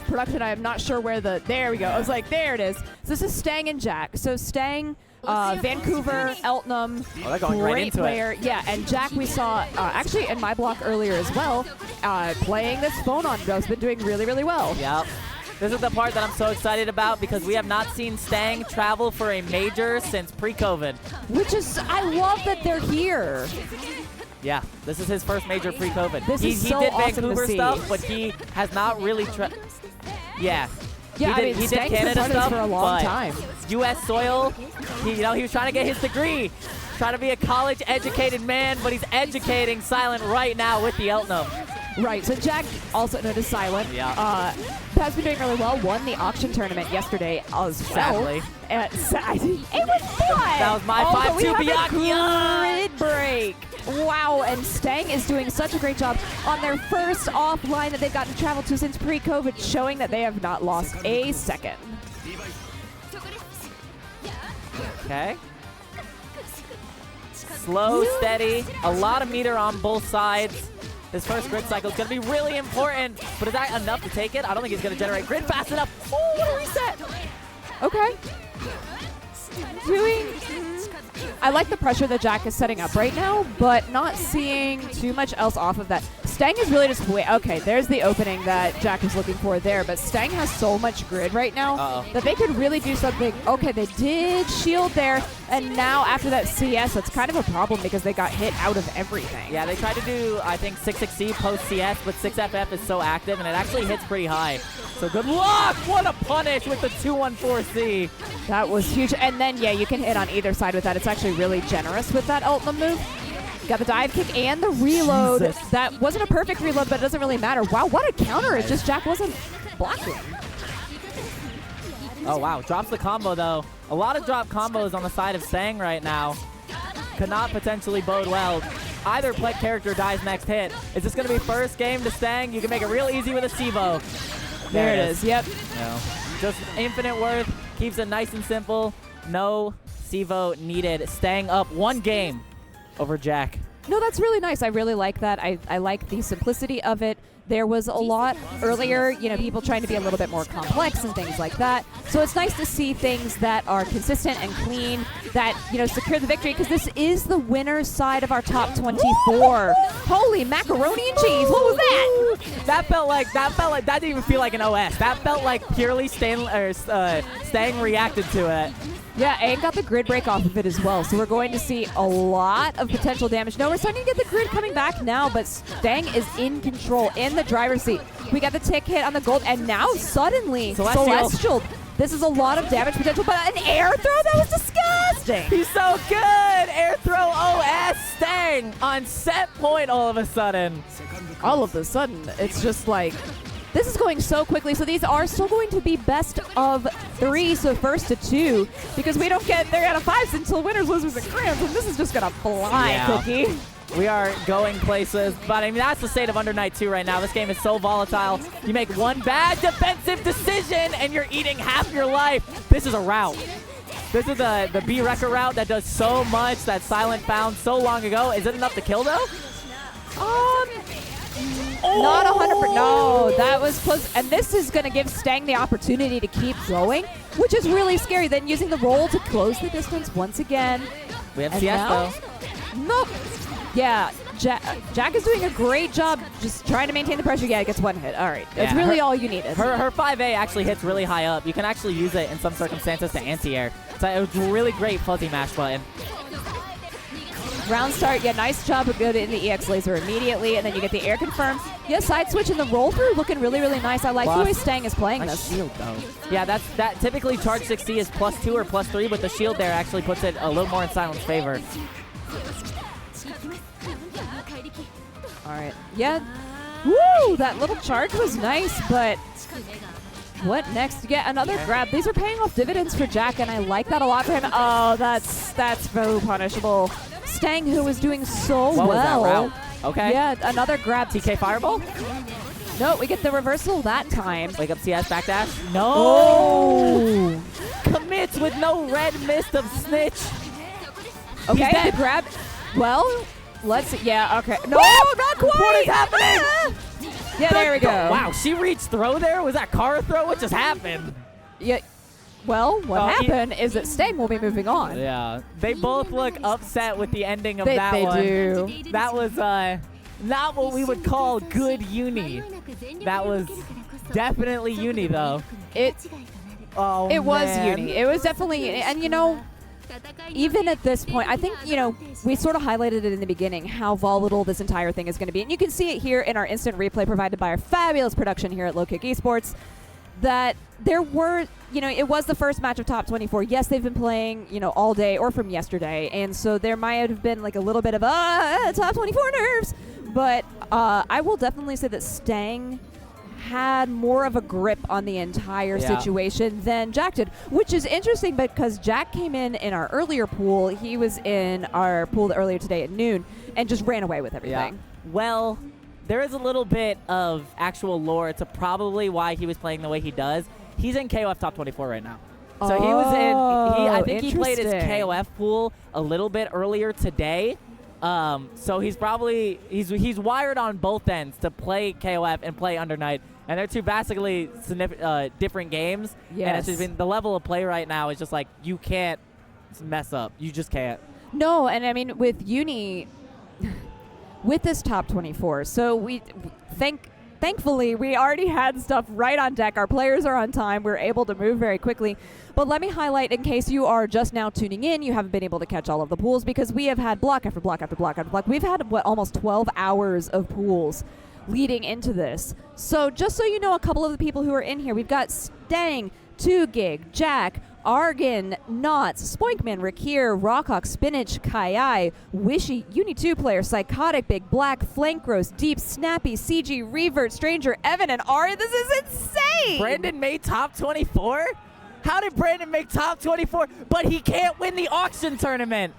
production. I am not sure where the... There we go. I was like, there it is. So this is Stang and Jack. So Stang, Vancouver, Eltnum, they're going right into player. it. Yeah, and Jack we saw actually in my block earlier as well, playing this Phonon. Has been doing really, really well. Yep. This is the part that I'm so excited about because we have not seen Stang travel for a major since pre-COVID. Which is, I love that they're here. Yeah, this is his first major pre-COVID. He did Vancouver stuff, but he has not really Yeah, I mean, he did Stang's Canada been stuff for a long but time. U.S. soil. He was trying to get his degree, trying to be a college-educated man, but he's educating Silent right now with the Eltnum. Right, so Jack, also known as Silent, has been doing really well. Won the auction tournament yesterday as well. Sadly. It was fun! That was my 5-2 Byakuya. Grid break. Wow, and Stang is doing such a great job on their first offline that they've gotten to travel to since pre-COVID, showing that they have not lost a second. Okay. Slow, steady, a lot of meter on both sides. This first grid cycle is going to be really important, but is that enough to take it? I don't think he's going to generate grid fast enough. Oh, what a reset! Okay. I like the pressure that Jack is setting up right now, but not seeing too much else off of that. Stang is really just okay, there's the opening that Jack is looking for there, but Stang has so much grid right now that they could really do something. Okay, they did shield there, and now after that CS, that's kind of a problem because they got hit out of everything. Yeah, they tried to do, I think, 6xc post-CS, but 6FF is so active, and it actually hits pretty high. So good luck! What a punish with the 214C. That was huge. And then, yeah, you can hit on either side with that. It's actually really generous with that Eltnum move. Got the dive kick and the reload. Jesus. That wasn't a perfect reload, but it doesn't really matter. Wow, what a counter. It's just Jack wasn't blocking. Oh, wow. Drops the combo, though. A lot of drop combos on the side of Stang right now. Could not potentially bode well. Either play character dies next hit. Is this going to be first game to Stang? You can make it real easy with a Sivo. There it is. Yep. No. Just infinite worth. Keeps it nice and simple. No Sivo needed. Stang up one game over Jack. No, that's really nice. I really like that. I like the simplicity of it. There was a lot earlier, people trying to be a little bit more complex and things like that. So it's nice to see things that are consistent and clean that, secure the victory, because this is the winner's side of our top 24. Holy macaroni and cheese. What was that? That didn't even feel like an OS. That felt like purely Stang reacted to it. Yeah, and got the grid break off of it as well. So we're going to see a lot of potential damage. No, we're starting to get the grid coming back now, but Stang is in control, in the driver's seat. We got the tick hit on the gold, and now suddenly, Celestial. This is a lot of damage potential, but an air throw? That was disgusting. He's so good. Air throw OS Stang on set point all of a sudden. All of a sudden, it's just like... This is going so quickly, so these are still going to be best of 3, so first to 2, because we don't get 3 out of 5s until winners, losers, and grands, and this is just going to fly, Cookie. We are going places, but I mean, that's the state of Under Night 2 right now. This game is so volatile. You make one bad defensive decision, and you're eating half your life. This is a route. This is the B-Wrecker route that does so much that Silent found so long ago. Is it enough to kill, though? Not 100%. No, that was close. And this is going to give Stang the opportunity to keep going, which is really scary. Then using the roll to close the distance once again. We have CS, though. Nope. Yeah, Jack is doing a great job just trying to maintain the pressure. Yeah, it gets one hit. All right. That's really all you needed. Her 5A actually hits really high up. You can actually use it in some circumstances to anti-air. So it was a really great fuzzy mash button. Round start, yeah, nice job of good in the EX laser immediately, and then you get the air confirm. Yeah, side switch and the roll through looking really, really nice. I like the way Stang is playing this. Shield, though. Yeah, that typically charge 6C is +2 or +3, but the shield there actually puts it a little more in Silent's favor. All right, yeah. Woo, that little charge was nice, but what next? Yeah, another grab. These are paying off dividends for Jack, and I like that a lot for him. Oh, that's very punishable. Stang, who was doing so well. Was that route? Okay. Yeah, another grab. TK Fireball? No, we get the reversal that time. Wake up CS, backdash. No! Commits with no red mist of Snitch. Okay, the grab. Well, let's see. Yeah, okay. No, not quite. What is happening? Yeah, there we go. Wow, she reached throw there? Was that car throw? What just happened? Yeah. Well, what happened is that Stang will be moving on. Yeah. They both look upset with the ending of that one. They do. That was not what we would call good uni. That was definitely uni, though. It was uni. It was definitely, and you know, even at this point, I think, you know, we sort of highlighted it in the beginning how volatile this entire thing is going to be. And you can see it here in our instant replay provided by our fabulous production here at Kick Esports, that there were, you know, it was the first match of top 24. Yes, they've been playing, you know, all day or from yesterday. And so there might have been like a little bit of top 24 nerves. But I will definitely say that Stang had more of a grip on the entire situation than Jack did, which is interesting because Jack came in our earlier pool. He was in our pool earlier today at noon and just ran away with everything. Yeah. Well, there is a little bit of actual lore to probably why he was playing the way he does. He's in KOF top 24 right now. So he was in, I think he played his KOF pool a little bit earlier today. So he's probably, he's wired on both ends to play KOF and play Under Night. And they're two basically different games. Yes. And it's just been, the level of play right now is just like, you can't mess up. You just can't. No, and I mean, with uni, with this top 24, so thankfully, we already had stuff right on deck. Our players are on time. We're able to move very quickly. But let me highlight, in case you are just now tuning in, you haven't been able to catch all of the pools, because we have had block after block after block after block. We've had, almost 12 hours of pools leading into this. So just so you know, a couple of the people who are in here, we've got Stang, 2GIG, Jack, Argen, Knots, Spoinkman, Rakir, Rockhawk, Spinach, Kai, Wishy, Uni2 player, Psychotic, Big Black, Flank Roast, Deep, Snappy, CG, Revert, Stranger, Evan, and Ari. This is insane! Brandon made top 24? How did Brandon make top 24? But he can't win the auction tournament.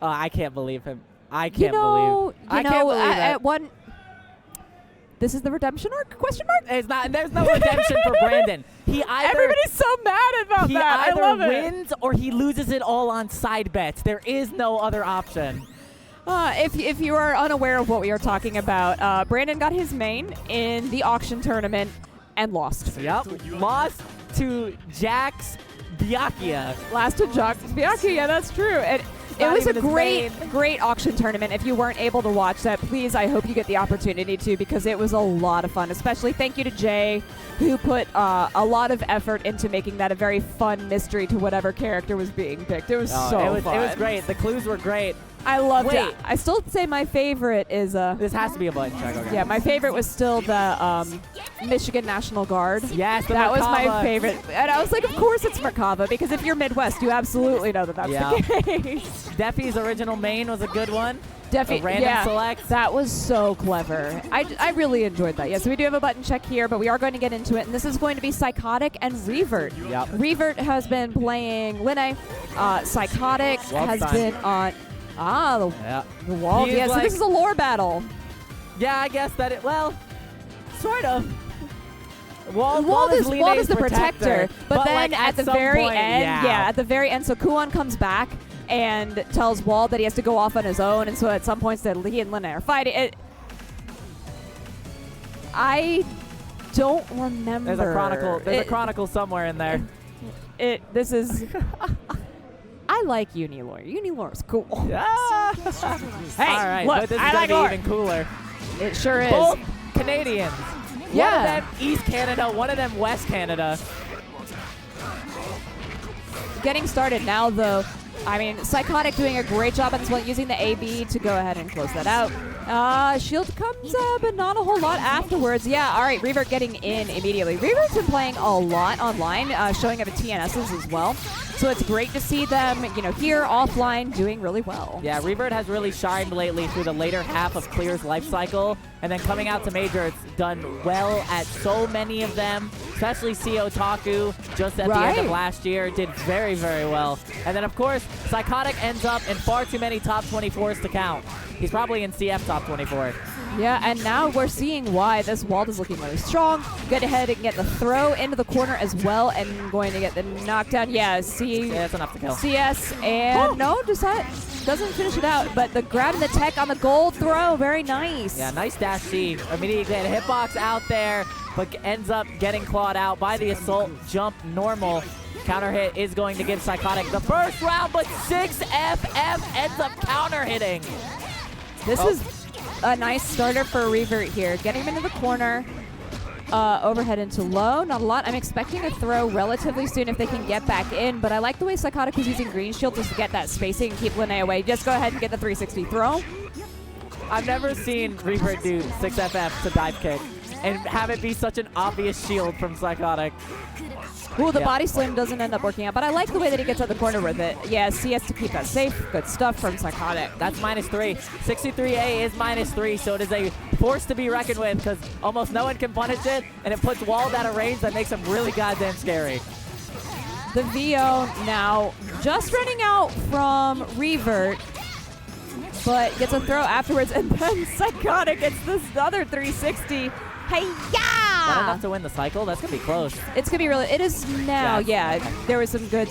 I can't believe him. I can't believe it. This is the redemption arc? Question mark? It's not. There's no redemption for Brandon. Everybody's so mad about that. I love it. He either wins or he loses it all on side bets. There is no other option. If you are unaware of what we are talking about, Brandon got his main in the auction tournament and lost. Yep. Lost to Jack's Byakuya. Lost to Jack's Byakuya. Yeah, that's true. It was a great auction tournament. If you weren't able to watch that, please, I hope you get the opportunity to, because it was a lot of fun. Especially thank you to Jay, who put a lot of effort into making that a very fun mystery to whatever character was being picked. It was fun. It was great. The clues were great. I loved it. I still say my favorite is this has to be a button check. Okay. Yeah, my favorite was still the Michigan National Guard. Yes, that was my favorite. And I was like, of course it's Merkava, because if you're Midwest, you absolutely know that that's the case. Deffy's original main was a good one. Deffy, random select. That was so clever. I really enjoyed that. Yeah, so we do have a button check here, but we are going to get into it, and this is going to be Psychotic and Revert. Yep. Revert has been playing Linne. Psychotic has been on... the wall. Yeah, so this is a lore battle. Yeah, I guess that well, sort of. Wald is the protector, but then like at the very end, at the very end, so Kuon comes back and tells Wald that he has to go off on his own, and so at some points that he and Linne are fighting. I don't remember. There's a chronicle somewhere in there. This is. I like Unilore. Unilore is cool. Yeah. Hey, all right, look, but this is I like gonna lore. be even cooler. It sure is. Both Canadians. Yeah. One of them East Canada, one of them West Canada. Getting started now, though. I mean, Psychotic doing a great job on this one, using the AB to go ahead and close that out. Shield comes but not a whole lot afterwards. Yeah, all right, Revert getting in immediately. Revert's been playing a lot online, showing up at TNSs as well. So it's great to see them, here offline doing really well. Yeah, Revert has really shined lately through the later half of Clear's life cycle, and then coming out to Major, it's done well at so many of them, especially Otaku just at the end of last year, did very, very well. And then, of course, Psychotic ends up in far too many top 24s to count. He's probably in CF top 24. Yeah, and now we're seeing why this Wald is looking really strong. Get ahead and get the throw into the corner as well, and going to get the knockdown. Yeah, that's enough to kill. CS, and no, just that. doesn't finish it out, but the grab and the tech on the gold throw, very nice. Yeah, nice dash C. Immediately a hitbox out there, but ends up getting clawed out by the assault jump normal. Counter hit is going to give PSYKOTIK the first round, but 6FF ends up counter hitting. This is a nice starter for REVERT here. Getting him into the corner. Overhead into low, not a lot. I'm expecting a throw relatively soon if they can get back in, but I like the way PSYKOTIK is using green shield just to get that spacing and keep Linne away. Just go ahead and get the 360 throw. I've never seen REVERT do 6FF to dive kick and have it be such an obvious shield from PSYKOTIK. Ooh, the body slam doesn't end up working out, but I like the way that he gets out the corner with it. Yeah, CS to keep that safe. Good stuff from PSYKOTIK. That's -3. 63A is -3, so it is a force to be reckoned with because almost no one can punish it, and it puts Wald out of range that makes him really goddamn scary. The VO now just running out from REVERT, but gets a throw afterwards, and then PSYKOTIK gets this other 360. Hey-ya! Not enough to win the cycle? That's going to be close. It's going to be really... It is now, yeah. There was some good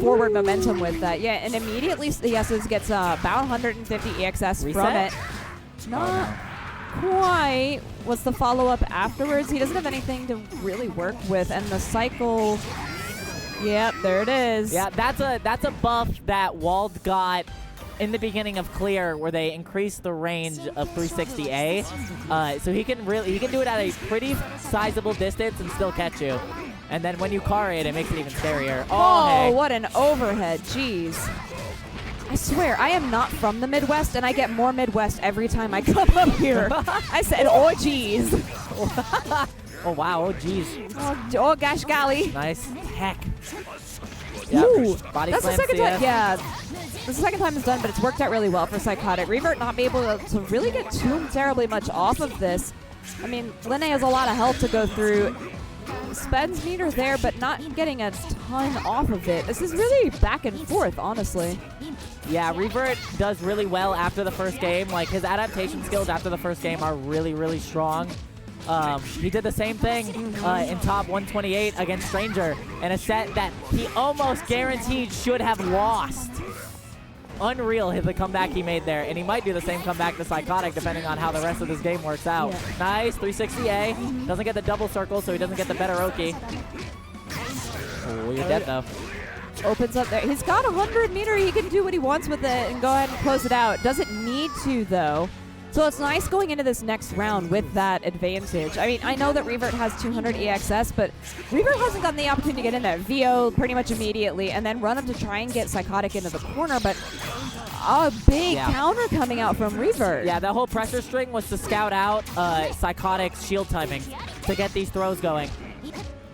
forward momentum with that. Yeah, and immediately the Yeses gets about 150 EXS Reset? from it. Not quite. What's the follow-up afterwards? He doesn't have anything to really work with, and the cycle... Yep, there it is. Yeah, that's a buff that Wald got in the beginning of Clear, where they increased the range of 360A, so he can do it at a pretty sizable distance and still catch you. And then when you car it makes it even scarier. Oh, hey. What an overhead! Jeez. I swear, I am not from the Midwest, and I get more Midwest every time I come up here. I said, oh, jeez. Oh, wow. Oh, jeez. Oh, gosh, golly. Nice tech. Ooh, body that's the slam second CS. time. Yeah, that's the second time it's done, but it's worked out really well for PSYKOTIK. REVERT not be able to really get too terribly much off of this. I mean, Linne has a lot of health to go through. Spends meter there, but not getting a ton off of it. This is really back and forth, honestly. Yeah, REVERT does really well after the first game. Like, his adaptation skills after the first game are really, really strong. He did the same thing in top 128 against Stranger in a set that he almost guaranteed should have lost. Unreal the comeback he made there, and he might do the same comeback to PSYKOTIK depending on how the rest of this game works out. Yeah. Nice, 360A. Doesn't get the double circle, so he doesn't get the better Oki. Oh, you're dead though. Opens up there. He's got 100 meter. He can do what he wants with it and go ahead and close it out. Doesn't need to, though. So it's nice going into this next round with that advantage. I mean, I know that REVERT has 200 EXS, but REVERT hasn't gotten the opportunity to get in there. VO pretty much immediately, and then run up to try and get PSYKOTIK into the corner, but a big counter coming out from REVERT. Yeah, that whole pressure string was to scout out PSYKOTIK's shield timing to get these throws going.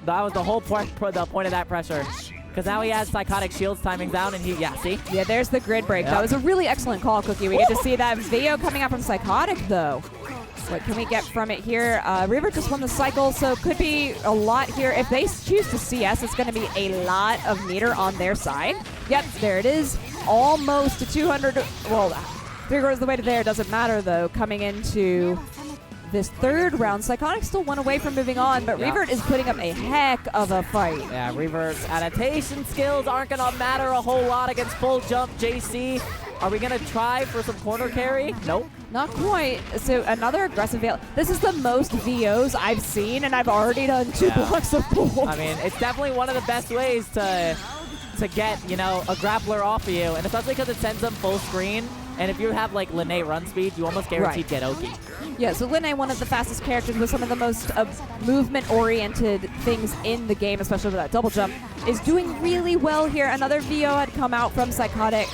That was the whole point of that pressure. Because now he has PSYKOTIK shields timing down, and see? Yeah, there's the grid break. Yep. That was a really excellent call, Cookie. We get to see that VO coming out from PSYKOTIK, though. What can we get from it here? REVERT just won the cycle, so could be a lot here. If they choose to CS, it's going to be a lot of meter on their side. Yep, there it is. Almost to 200. Well, 3/4 of the way to there. Doesn't matter, though, coming into this third round. PSYKOTIK still one away from moving on, but REVERT is putting up a heck of a fight. Yeah, REVERT's adaptation skills aren't going to matter a whole lot against full jump JC. Are we going to try for some corner carry? Nope. Not quite. So another aggressive VO. This is the most VOs I've seen, and I've already done 2 blocks of pool. I mean, it's definitely one of the best ways to get, you know, a grappler off of you, and especially because it sends them full screen. And if you have like Linne run speed, you almost guaranteed get Oki. Yeah, so Linne, one of the fastest characters with some of the most movement-oriented things in the game, especially with that double jump, is doing really well here. Another VO had come out from PSYKOTIK,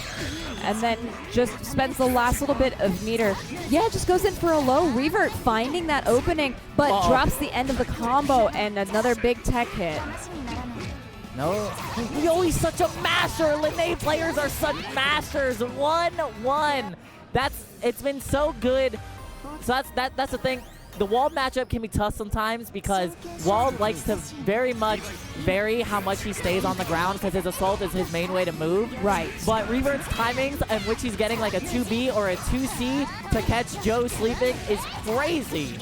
and then just spends the last little bit of meter. Yeah, just goes in for a low. REVERT finding that opening, but drops the end of the combo, and another big tech hit. No. Yo, he's such a master. Linne players are such masters. 1-1. It's been so good. So that's the thing. The Wald matchup can be tough sometimes because Wald likes to very much vary how much he stays on the ground because his assault is his main way to move. Right. But REVERT's timings in which he's getting like a 2B or a 2C to catch Joe sleeping is crazy.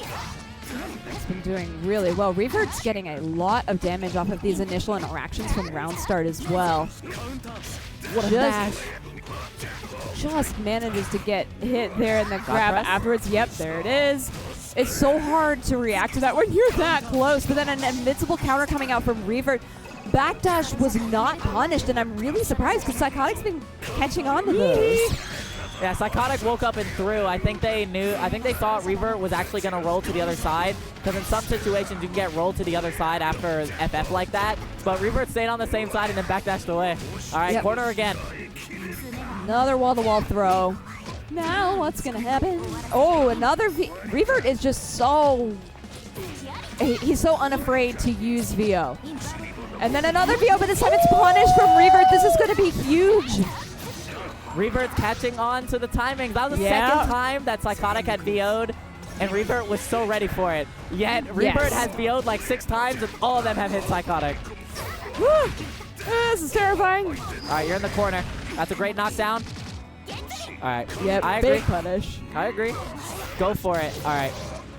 It's been doing really well. REVERT's getting a lot of damage off of these initial interactions from round start as well. What a dash. just manages to get hit there in the grab press? afterwards. Yep, there it is. It's so hard to react to that when you're that close, but then an invincible counter coming out from REVERT. Backdash was not punished, and I'm really surprised because Psychotic's been catching on to those. Yeah, Psychotic woke up and threw. I think they thought REVERT was actually going to roll to the other side, because in some situations you can get rolled to the other side after FF like that, but REVERT stayed on the same side and then backdashed away. All right, corner again. Another wall-to-wall throw. Now what's going to happen? Oh, another REVERT is just so... He's so unafraid to use VO. And then another VO, but this time it's punished from REVERT. This is going to be huge. REVERT's catching on to the timing. That was the second time that Psychotic had VO'd, and REVERT was so ready for it. Yet REVERT has VO'd like 6 times, and all of them have hit Psychotic. Woo. This is terrifying. All right, you're in the corner. That's a great knockdown. All right. Yep, I agree. big punish. I agree. Go for it. All right.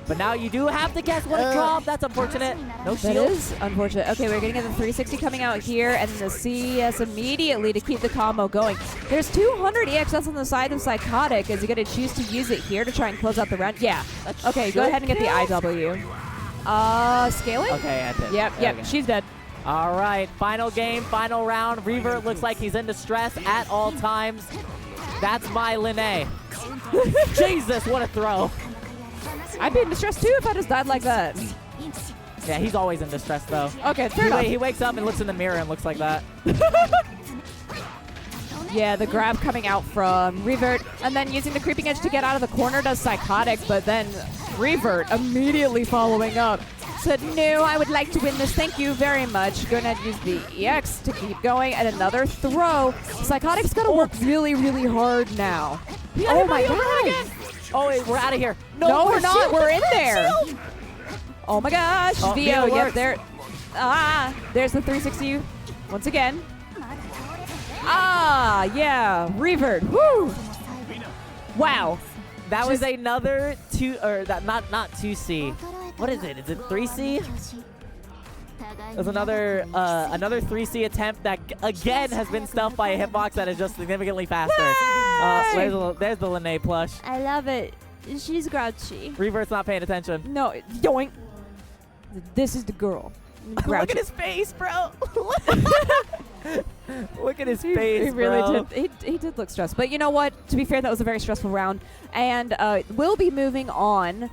But now you do have to guess what it dropped. That's unfortunate. No shield. That is unfortunate. Okay, we're getting the 360 coming out here, and the CES immediately to keep the combo going. There's 200 EXS on the side of Psychotic. Is he going to choose to use it here to try and close out the round? Yeah. Okay, go ahead and get the IW. Scaling? Okay, I did. Yep, Okay. she's dead. All right, final game, final round. REVERT looks like he's in distress at all times. That's my Linne. Jesus, what a throw. I'd be in distress too if I just died like that. Yeah, he's always in distress though. Okay, fair enough. He wakes up and looks in the mirror and looks like that. Yeah, the grab coming out from REVERT, and then using the creeping edge to get out of the corner does Psychotic, but then REVERT immediately following up. Said, no, I would like to win this. Thank you very much. Go ahead and use the EX to keep going, and another throw. Psychotic's got to work really, really hard now. Oh my god. Oh, wait, we're out of here. No, we're not. We're in there. Oh my gosh. Oh, VO, yep, works. there. There's the 360 once again. Yeah, REVERT. Woo. Wow. That was another not 2C. What is it? Is it 3C? There's another 3C attempt that again has been stuffed by a hitbox that is just significantly faster. There's the Linne plush. I love it. She's grouchy. REVERT's not paying attention. No, yoink. This is the girl. Look at his face, bro. Look at his face, he really bro. did. He did look stressed. But you know what? To be fair, that was a very stressful round. And we'll be moving on,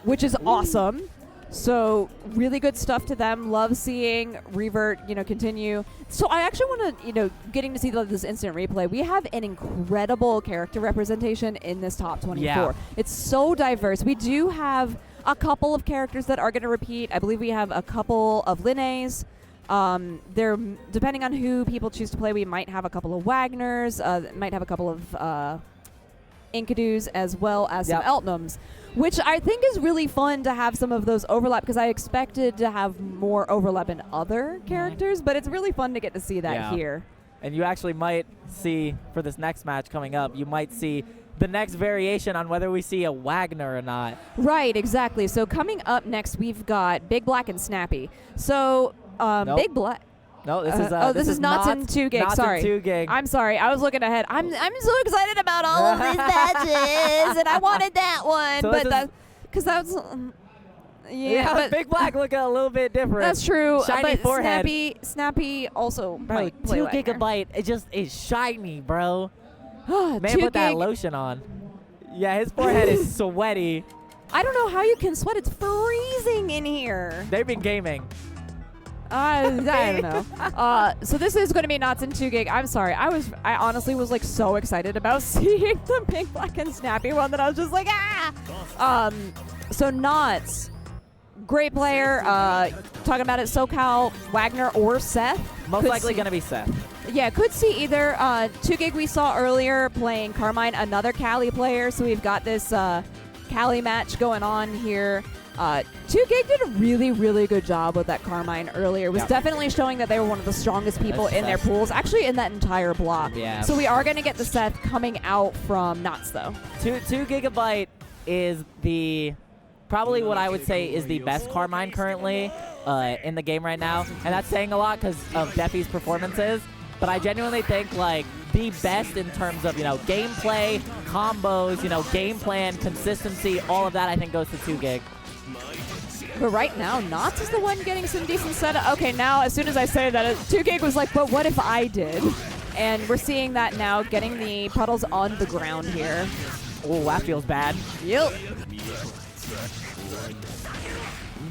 which is awesome. So really good stuff to them. Love seeing REVERT, continue. So I actually want to, getting to see this instant replay. We have an incredible character representation in this top 24. Yeah. It's so diverse. We do have a couple of characters that are going to repeat. I believe we have a couple of Linnes. They're depending on who people choose to play. We might have a couple of Wagners. Might have a couple of Inkadus, as well as some Eltnums, which I think is really fun to have some of those overlap, because I expected to have more overlap in other characters, but it's really fun to get to see that here. And you actually might see, for this next match coming up, you might see the next variation on whether we see a Wagner or not. Right, exactly. So coming up next, we've got BIGBLACK and SNAPPY. So BIGBLACK. No, this is not in 2 gig. Sorry. 2 gig. I'm sorry. I was looking ahead. I'm so excited about all of these matches, and I wanted that one, So but because that was but BIGBLACK look a little bit different. That's true. Shiny but forehead. SNAPPY also. Bro, 2 gigabyte. It just is shiny, bro. Man, 2 put that gig. lotion on. Yeah, his forehead is sweaty. I don't know how you can sweat. It's freezing in here. They've been gaming. I don't know. So this is going to be Knots in 2 gig. I'm sorry. I honestly was like so excited about seeing the BIGBLACK and SNAPPY one that I was just like, So Knots, great player. Talking about it, SoCal, Wagner, or Seth. Most likely going to be Seth. Yeah, could see either. 2 gig we saw earlier playing Carmine, another Cali player. So we've got this Cali match going on here. 2 gig did a really, really good job with that Carmine earlier. It was definitely showing that they were one of the strongest people in their pools, actually in that entire block. Yeah. So we are going to get the Seth coming out from Knots, though. 2 gigabyte is probably what I would say is the best Carmine currently in the game right now. And that's saying a lot because of Deffy's performances. But I genuinely think, like, the best in terms of, gameplay, combos, game plan, consistency, all of that I think goes to 2GIG. But right now, Knots is the one getting some decent setup. Okay, now as soon as I say that, 2GIG was like, but what if I did? And we're seeing that now, getting the puddles on the ground here. Oh, that feels bad. Yep.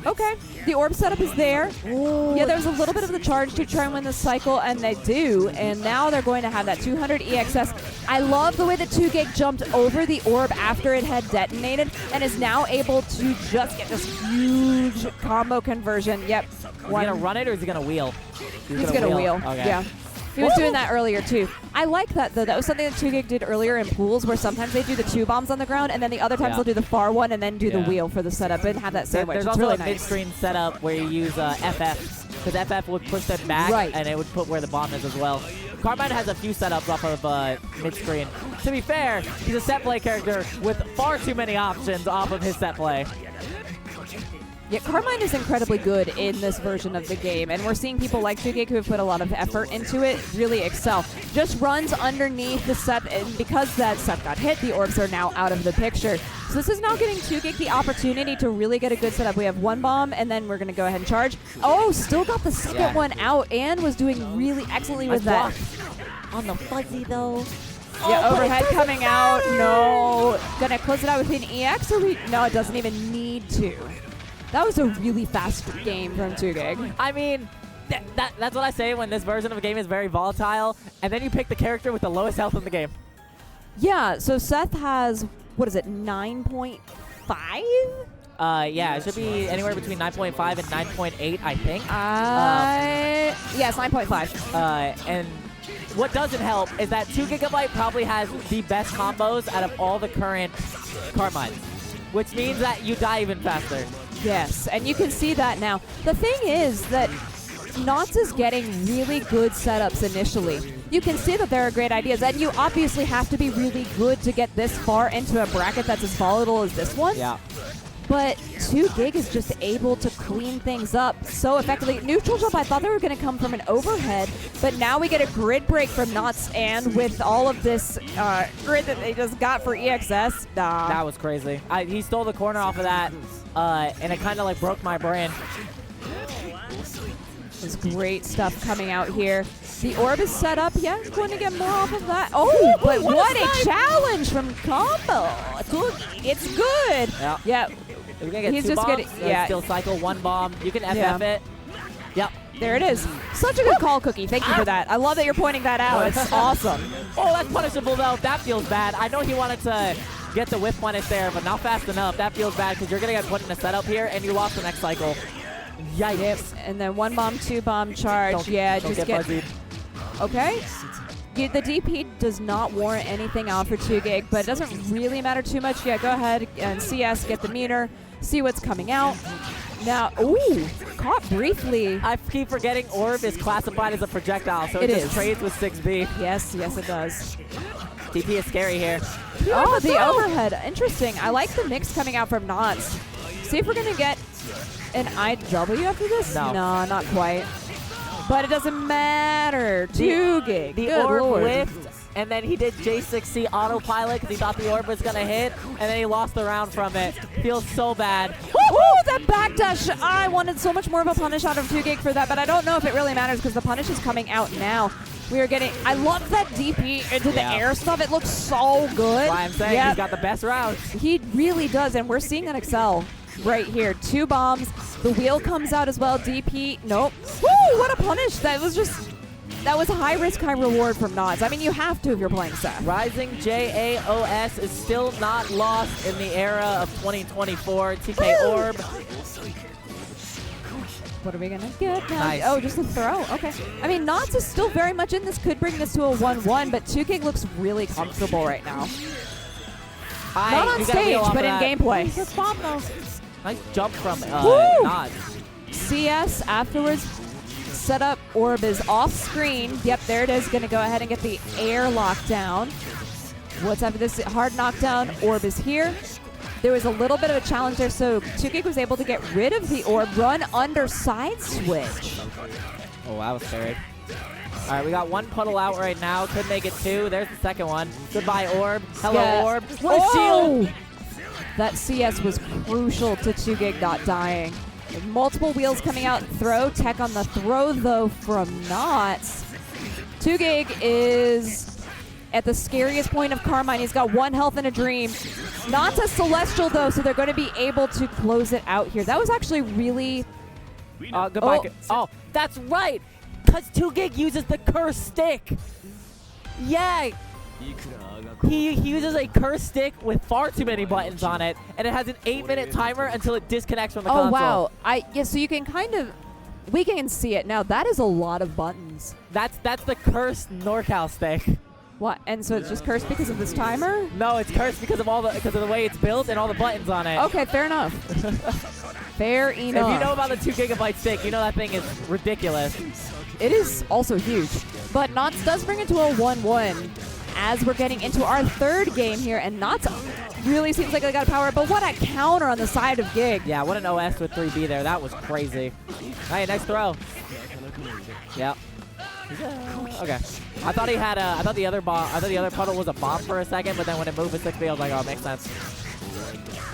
Okay, the orb setup is there. Ooh. Yeah, there's a little bit of the charge to try and win the cycle, and they do. And now they're going to have that 200 EXS. I love the way that 2GIG jumped over the orb after it had detonated and is now able to just get this huge combo conversion. Yep. Is he going to run it or is he going to wheel? He's going to wheel. Okay. Yeah. He was doing that earlier, too. I like that, though. That was something that 2GIG did earlier in pools, where sometimes they do the 2 bombs on the ground, and then the other times they'll do the far one and then do the wheel for the setup and have that sandwich. There's it's also really a nice. mid-screen setup where you use FF, because FF would push them back, and it would put where the bomb is as well. Carmine has a few setups off of mid-screen. To be fair, he's a set play character with far too many options off of his set play. Yeah, Carmine is incredibly good in this version of the game, and we're seeing people like 2GIG who have put a lot of effort into it really excel. Just runs underneath the Seth, and because that Seth got hit, the orbs are now out of the picture. So this is now getting 2GIG the opportunity to really get a good setup. We have 1 bomb, and then we're going to go ahead and charge. Oh, still got the second one out, and was doing really excellently with that. On the fuzzy, though. Yeah, overhead coming out. No. Gonna close it out with an EX, or no, it doesn't even need to. That was a really fast game from 2GIG. I mean, that's what I say when this version of a game is very volatile, and then you pick the character with the lowest health in the game. Yeah, so Seth has, what is it, 9.5? Yeah, it should be anywhere between 9.5 and 9.8, I think. Yes, 9.5. And what doesn't help is that 2GB probably has the best combos out of all the current Carmines, which means that you die even faster. Yes, and you can see that now. The thing is that Knots is getting really good setups initially. You can see that there are great ideas, and you obviously have to be really good to get this far into a bracket that's as volatile as this one. Yeah. But 2GIG is just able to clean things up so effectively. Neutral jump, I thought they were going to come from an overhead, but now we get a grid break from Knots, and with all of this grid that they just got for EXS, that was crazy. He stole the corner off of that, and it kind of like broke my brain. There's great stuff coming out here. The orb is set up. Yeah, he's going to get more off of that. Oh, but what a challenge from Combo. It's good. Yeah. Yeah. We're going to get He's 2 just bombs. gonna, Still cycle 1 bomb. You can FF it. Yep. There it is. Such a good call, Cookie. Thank you for that. I love that you're pointing that out. It's awesome. Oh, that's punishable, though. That feels bad. I know he wanted to get the whiff punish there, but not fast enough. That feels bad because you're going to get put in a setup here, and you lost the next cycle. Yikes. Yep. And then 1 bomb, 2 bomb charge. Don't just get fuzzied. Okay. The DP does not warrant anything out for 2GIG, but it doesn't really matter too much. Yeah, go ahead and CS, get the meter, see what's coming out. Now, ooh, caught briefly. I keep forgetting orb is classified as a projectile, so it just trades with 6B. Yes, it does. DP is scary here. Oh, the overhead. Interesting. I like the mix coming out from Knots. See if we're going to get an IW after this? No, not quite. But it doesn't matter. 2GIG. The orb whiffed, and then he did J6C autopilot because he thought the orb was going to hit, and then he lost the round from it. Feels so bad. Woo! That backdash. I wanted so much more of a punish out of 2GIG for that, but I don't know if it really matters because the punish is coming out now. We are getting, I love that DP into the air stuff. It looks so good. That's why I'm saying he's got the best rounds. He really does, and we're seeing that excel right here. 2 bombs. The wheel comes out as well. DP, nope. Woo, what a punish. That was high risk, high reward from Knots. I mean, you have to if you're playing Seth. Rising JAOS is still not lost in the era of 2024. TK Orb. What are we going to get now? Nice. Oh, just a throw. Okay. I mean, Knots is still very much in this. Could bring this to a 1-1, but 2GIG looks really comfortable right now. Not on stage, but in gameplay. Nice jump from Knots. CS afterwards. Setup orb is off screen. Yep, there it is. Going to go ahead and get the air lockdown. What's after this? Hard knockdown. Orb is here. There was a little bit of a challenge there, so 2GIG was able to get rid of the orb. Run under side switch. Oh, I was scary. All right, we got one puddle out right now. Could make it 2. There's the second one. Goodbye, Orb. Hello, Yeah. Orb. What a shield! That CS was crucial to 2GIG not dying. Multiple wheels coming out. Throw. Tech on the throw, though, from Knots. 2GIG is at the scariest point of Carmine. He's got 1 health and a dream. Knots has Celestial, though, so they're going to be able to close it out here. That was actually really... Goodbye. Oh, that's right! Because 2GIG uses the curse stick. Yeah. He uses a curse stick with far too many buttons on it, and it has an 8-minute timer until it disconnects from the console. Oh, wow. Yeah, so you can kind of... We can see it now. That is a lot of buttons. That's the cursed NorCal stick. What? And so it's just cursed because of this timer? No, it's cursed because of the way it's built and all the buttons on it. Okay, fair enough. Fair enough. If you know about the 2GB stick, you know that thing is ridiculous. It is also huge. But Knots does bring it to a 1-1 as we're getting into our 3rd game here, and Knots really seems like they got power, but what a counter on the side of Gig. Yeah, what an OS with 3B there. That was crazy. Hey, nice throw. Yeah. Okay. I thought he had I thought the other puddle was a bomb for a second, but then when it moved with 6B, I was like, oh, it makes sense.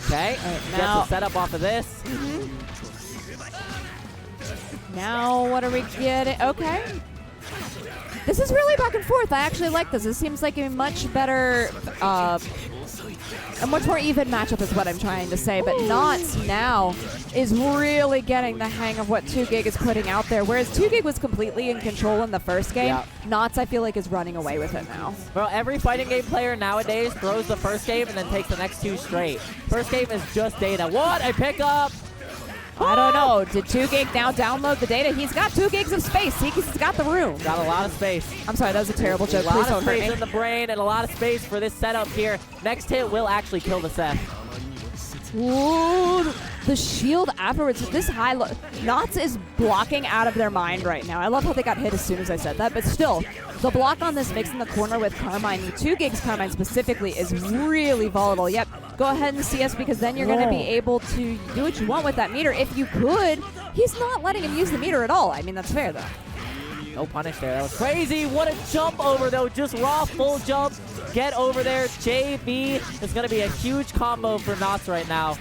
Okay. Gets the setup off of this. Now, what are we getting? Okay. This is really back and forth. I actually like this. This seems like a much better, a much more even matchup is what I'm trying to say. But Knots now is really getting the hang of what 2GIG is putting out there. Whereas 2GIG was completely in control in the first game, Knots, I feel like, is running away with it now. Well, every fighting game player nowadays throws the first game and then takes the next 2 straight. First game is just data. What a pickup! I don't know. Did 2GIG now download the data? He's got 2 gigs of space. He's got the room. Got a lot of space. I'm sorry, that was a terrible joke. A lot of space in the brain and a lot of space for this setup here. Next hit will actually kill the Seth. Ooh, the shield afterwards. This high Knots is blocking out of their mind right now. I love how they got hit as soon as I said that, but still, the block on this mix in the corner with Carmine, 2GIG's Carmine specifically, is really volatile. Yep, go ahead and CS because then you're going to be able to do what you want with that meter. If you could, he's not letting him use the meter at all. I mean, that's fair, though. No punish there. That was crazy. What a jump over, though. Just raw full jump. Get over there. JB is going to be a huge combo for Knots right now.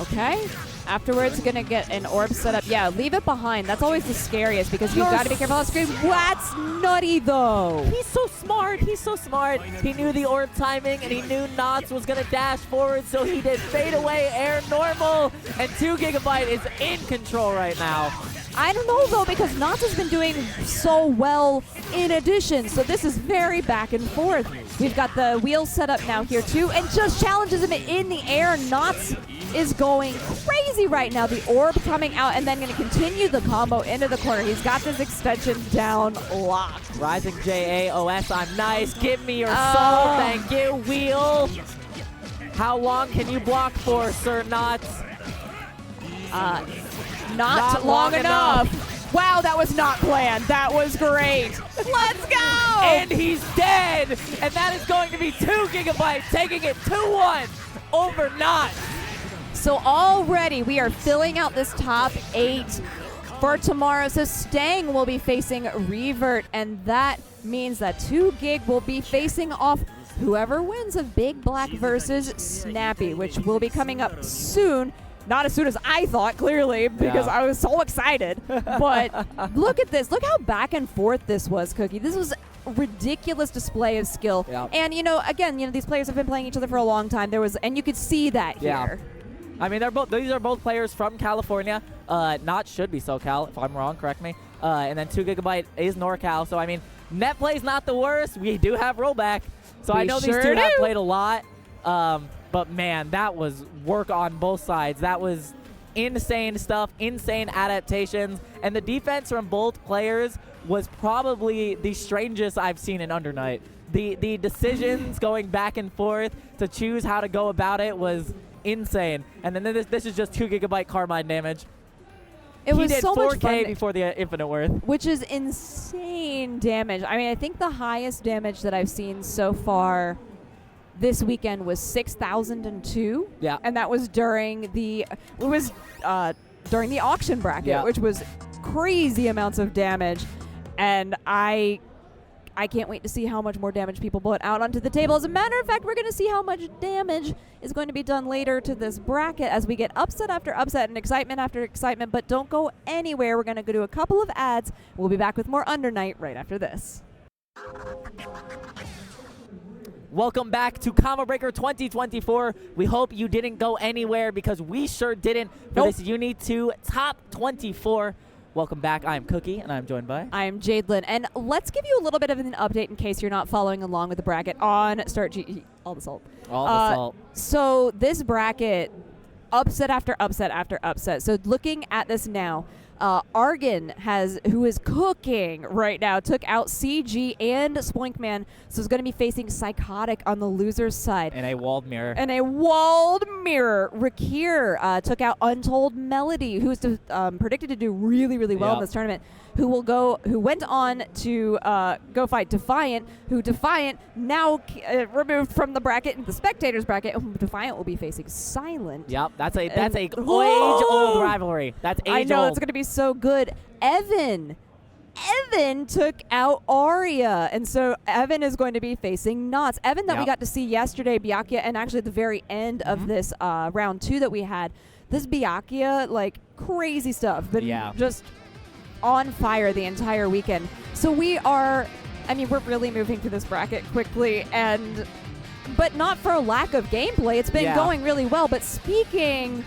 Okay. Afterwards, going to get an orb set up. Yeah, leave it behind. That's always the scariest because you've got to be careful on screen. That's nutty, though. He's so smart. He's so smart. He knew the orb timing, and he knew Knots was going to dash forward, so he did fade away, air normal, and 2GB is in control right now. I don't know, though, because Knots has been doing so well in addition, so this is very back and forth. We've got the wheels set up now here, too, and just challenges him in the air. Knots is going crazy right now. The orb coming out and then going to continue the combo into the corner. He's got this extension down locked. Rising JAOS, I'm nice. Give me your soul, thank you. Wheel. How long can you block for, Sir Knots? Not long enough. Wow, that was not planned. That was great. Let's go! And he's dead! And that is going to be 2GB, taking it 2-1 over Knots. So already we are filling out this top 8 for tomorrow. So Stang will be facing REVERT, and that means that 2GIG will be facing off whoever wins of Big Black versus Snappy, which will be coming up soon. Not as soon as I thought, clearly, because I was so excited. But look at this. Look how back and forth this was, Cookie. This was a ridiculous display of skill. And, again, these players have been playing each other for a long time. And you could see that here. I mean, these are both players from California. Not should be SoCal, if I'm wrong, correct me. And then 2GB is NorCal. So, I mean, net play's not the worst. We do have rollback. So I know these two have played a lot. But, man, that was work on both sides. That was insane stuff, insane adaptations. And the defense from both players was probably the strangest I've seen in Undernight. The decisions going back and forth to choose how to go about it was insane. And then this is just 2GB Carmine damage. He did so 4K much fun before the infinite worth. Which is insane damage. I mean, I think the highest damage that I've seen so far this weekend was 6,002. Yeah. And that was during the auction bracket, which was crazy amounts of damage, and I can't wait to see how much more damage people put out onto the table. As a matter of fact, we're going to see how much damage is going to be done later to this bracket as we get upset after upset and excitement after excitement. But don't go anywhere. We're going to go to a couple of ads. We'll be back with more Under Night right after this. Welcome back to Combo Breaker 2024. We hope you didn't go anywhere because we sure didn't for this Uni 2 Top 24. Welcome back. I'm Cookie, and I'm joined by... I'm Jadelyn, and let's give you a little bit of an update in case you're not following along with the bracket on Start G... All the salt. All the salt. So this bracket, upset after upset after upset. So looking at this now, ARGEN who is cooking right now, took out CG and Spoinkman, so is going to be facing PSYKOTIK on the loser's side. And a walled mirror. Rakir took out Untold Melody, who's predicted to do really, really well in this tournament. Who went on to go fight Defiant, who Defiant now removed from the bracket into the spectators bracket. Defiant will be facing Silent. Yep, that's a age-old rivalry. That's age-old. I know, it's going to be so good. Evan took out Aria, and so Evan is going to be facing Knots. Evan that we got to see yesterday, Byakuya, and actually at the very end of this round 2 that we had. This Byakuya, like, crazy stuff. But just on fire the entire weekend. So we're really moving through this bracket quickly, but not for a lack of gameplay. It's been going really well. But speaking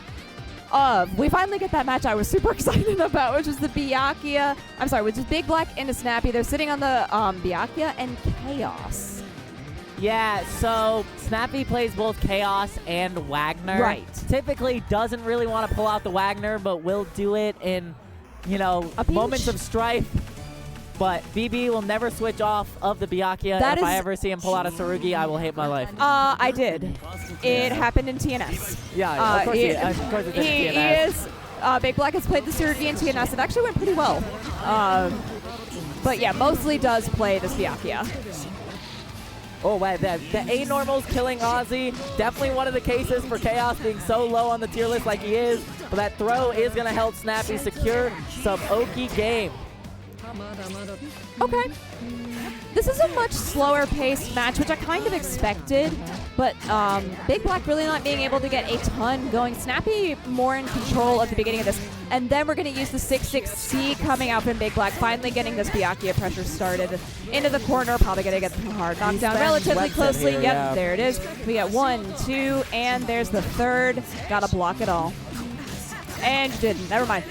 of, we finally get that match I was super excited about, which is the Byakuya. I'm sorry, which is Big Black into Snappy. They're sitting on the Byakuya and Chaos. Yeah, so Snappy plays both Chaos and Wagner. Right. Typically doesn't really want to pull out the Wagner, but will do it in, moments of strife. But BB will never switch off of the Byakuya. If I ever see him pull out a Tsurugi, I will hate my life. I did. It happened in TNS. Yeah, of course it did in TNS. Big Black has played the Tsurugi in TNS. It actually went pretty well. But yeah, mostly does play this Byakuya. Oh, wow, the A normals killing Ozzy. Definitely one of the cases for Chaos being so low on the tier list like he is. But that throw is going to help Snappy secure some Oki game. Okay. This is a much slower paced match, which I kind of expected, but Big Black really not being able to get a ton going. Snappy more in control at the beginning of this, and then we're going to use the 6-6C coming out from Big Black, finally getting this Byakuya pressure started into the corner, probably going to get the hard knockdown relatively closely. Here, there it is. We got 1, 2, and there's the third. Got to block it all. And you didn't. Never mind.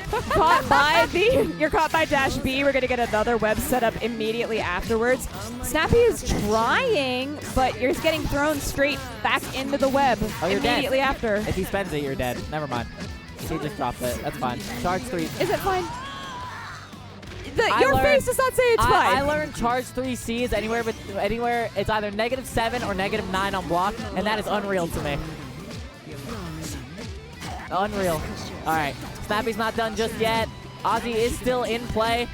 You're caught by Dash B. We're going to get another web set up immediately afterwards. Snappy is trying, but you're getting thrown straight back into the web immediately after. If he spends it, you're dead. Never mind. He just dropped it. That's fine. Charge 3. Is it fine? Your face does not say it's fine. I learned charge 3 C's anywhere. It's either -7 or -9 on block, and that is unreal to me. Unreal. All right. Snappy's not done just yet. Ozzy is still in play.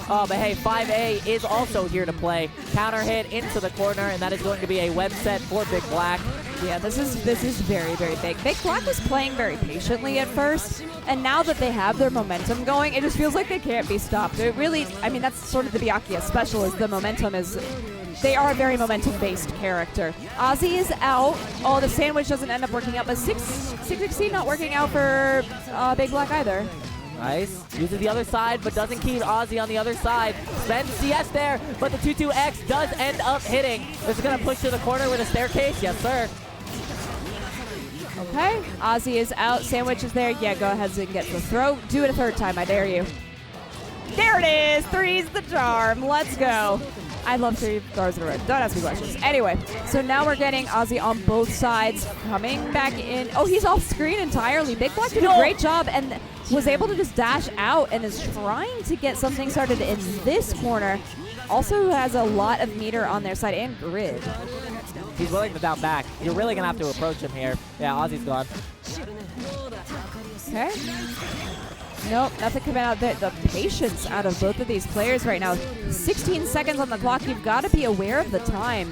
Oh, but hey, 5A is also here to play. Counter hit into the corner, and that is going to be a web set for Big Black. Yeah, this is very, very big. Big Black was playing very patiently at first, and now that they have their momentum going, it just feels like they can't be stopped. It really, that's sort of the Byakuya special, is the momentum is... They are a very momentum-based character. Ozzy is out. Oh, the sandwich doesn't end up working out, but 6-6C not working out for Big Black either. Nice. Uses the other side, but doesn't keep Ozzy on the other side. Spends CS there, but the 2-2X does end up hitting. This is going to push to the corner with a staircase. Yes, sir. Okay. Ozzy is out. Sandwich is there. Yeah, go ahead and get the throw. Do it a third time. I dare you. There it is. 3's the charm. Let's go. I love 3 throws in a row. Don't ask me questions. Anyway, so now we're getting Ozzy on both sides coming back in. Oh, he's off screen entirely. Big Black did a great job and was able to just dash out and is trying to get something started in this corner. Also has a lot of meter on their side and grid. He's willing to down back. You're really going to have to approach him here. Yeah, Ozzy's gone. Okay. Nope, nothing coming out there. The patience out of both of these players right now. 16 seconds on the clock. You've got to be aware of the time.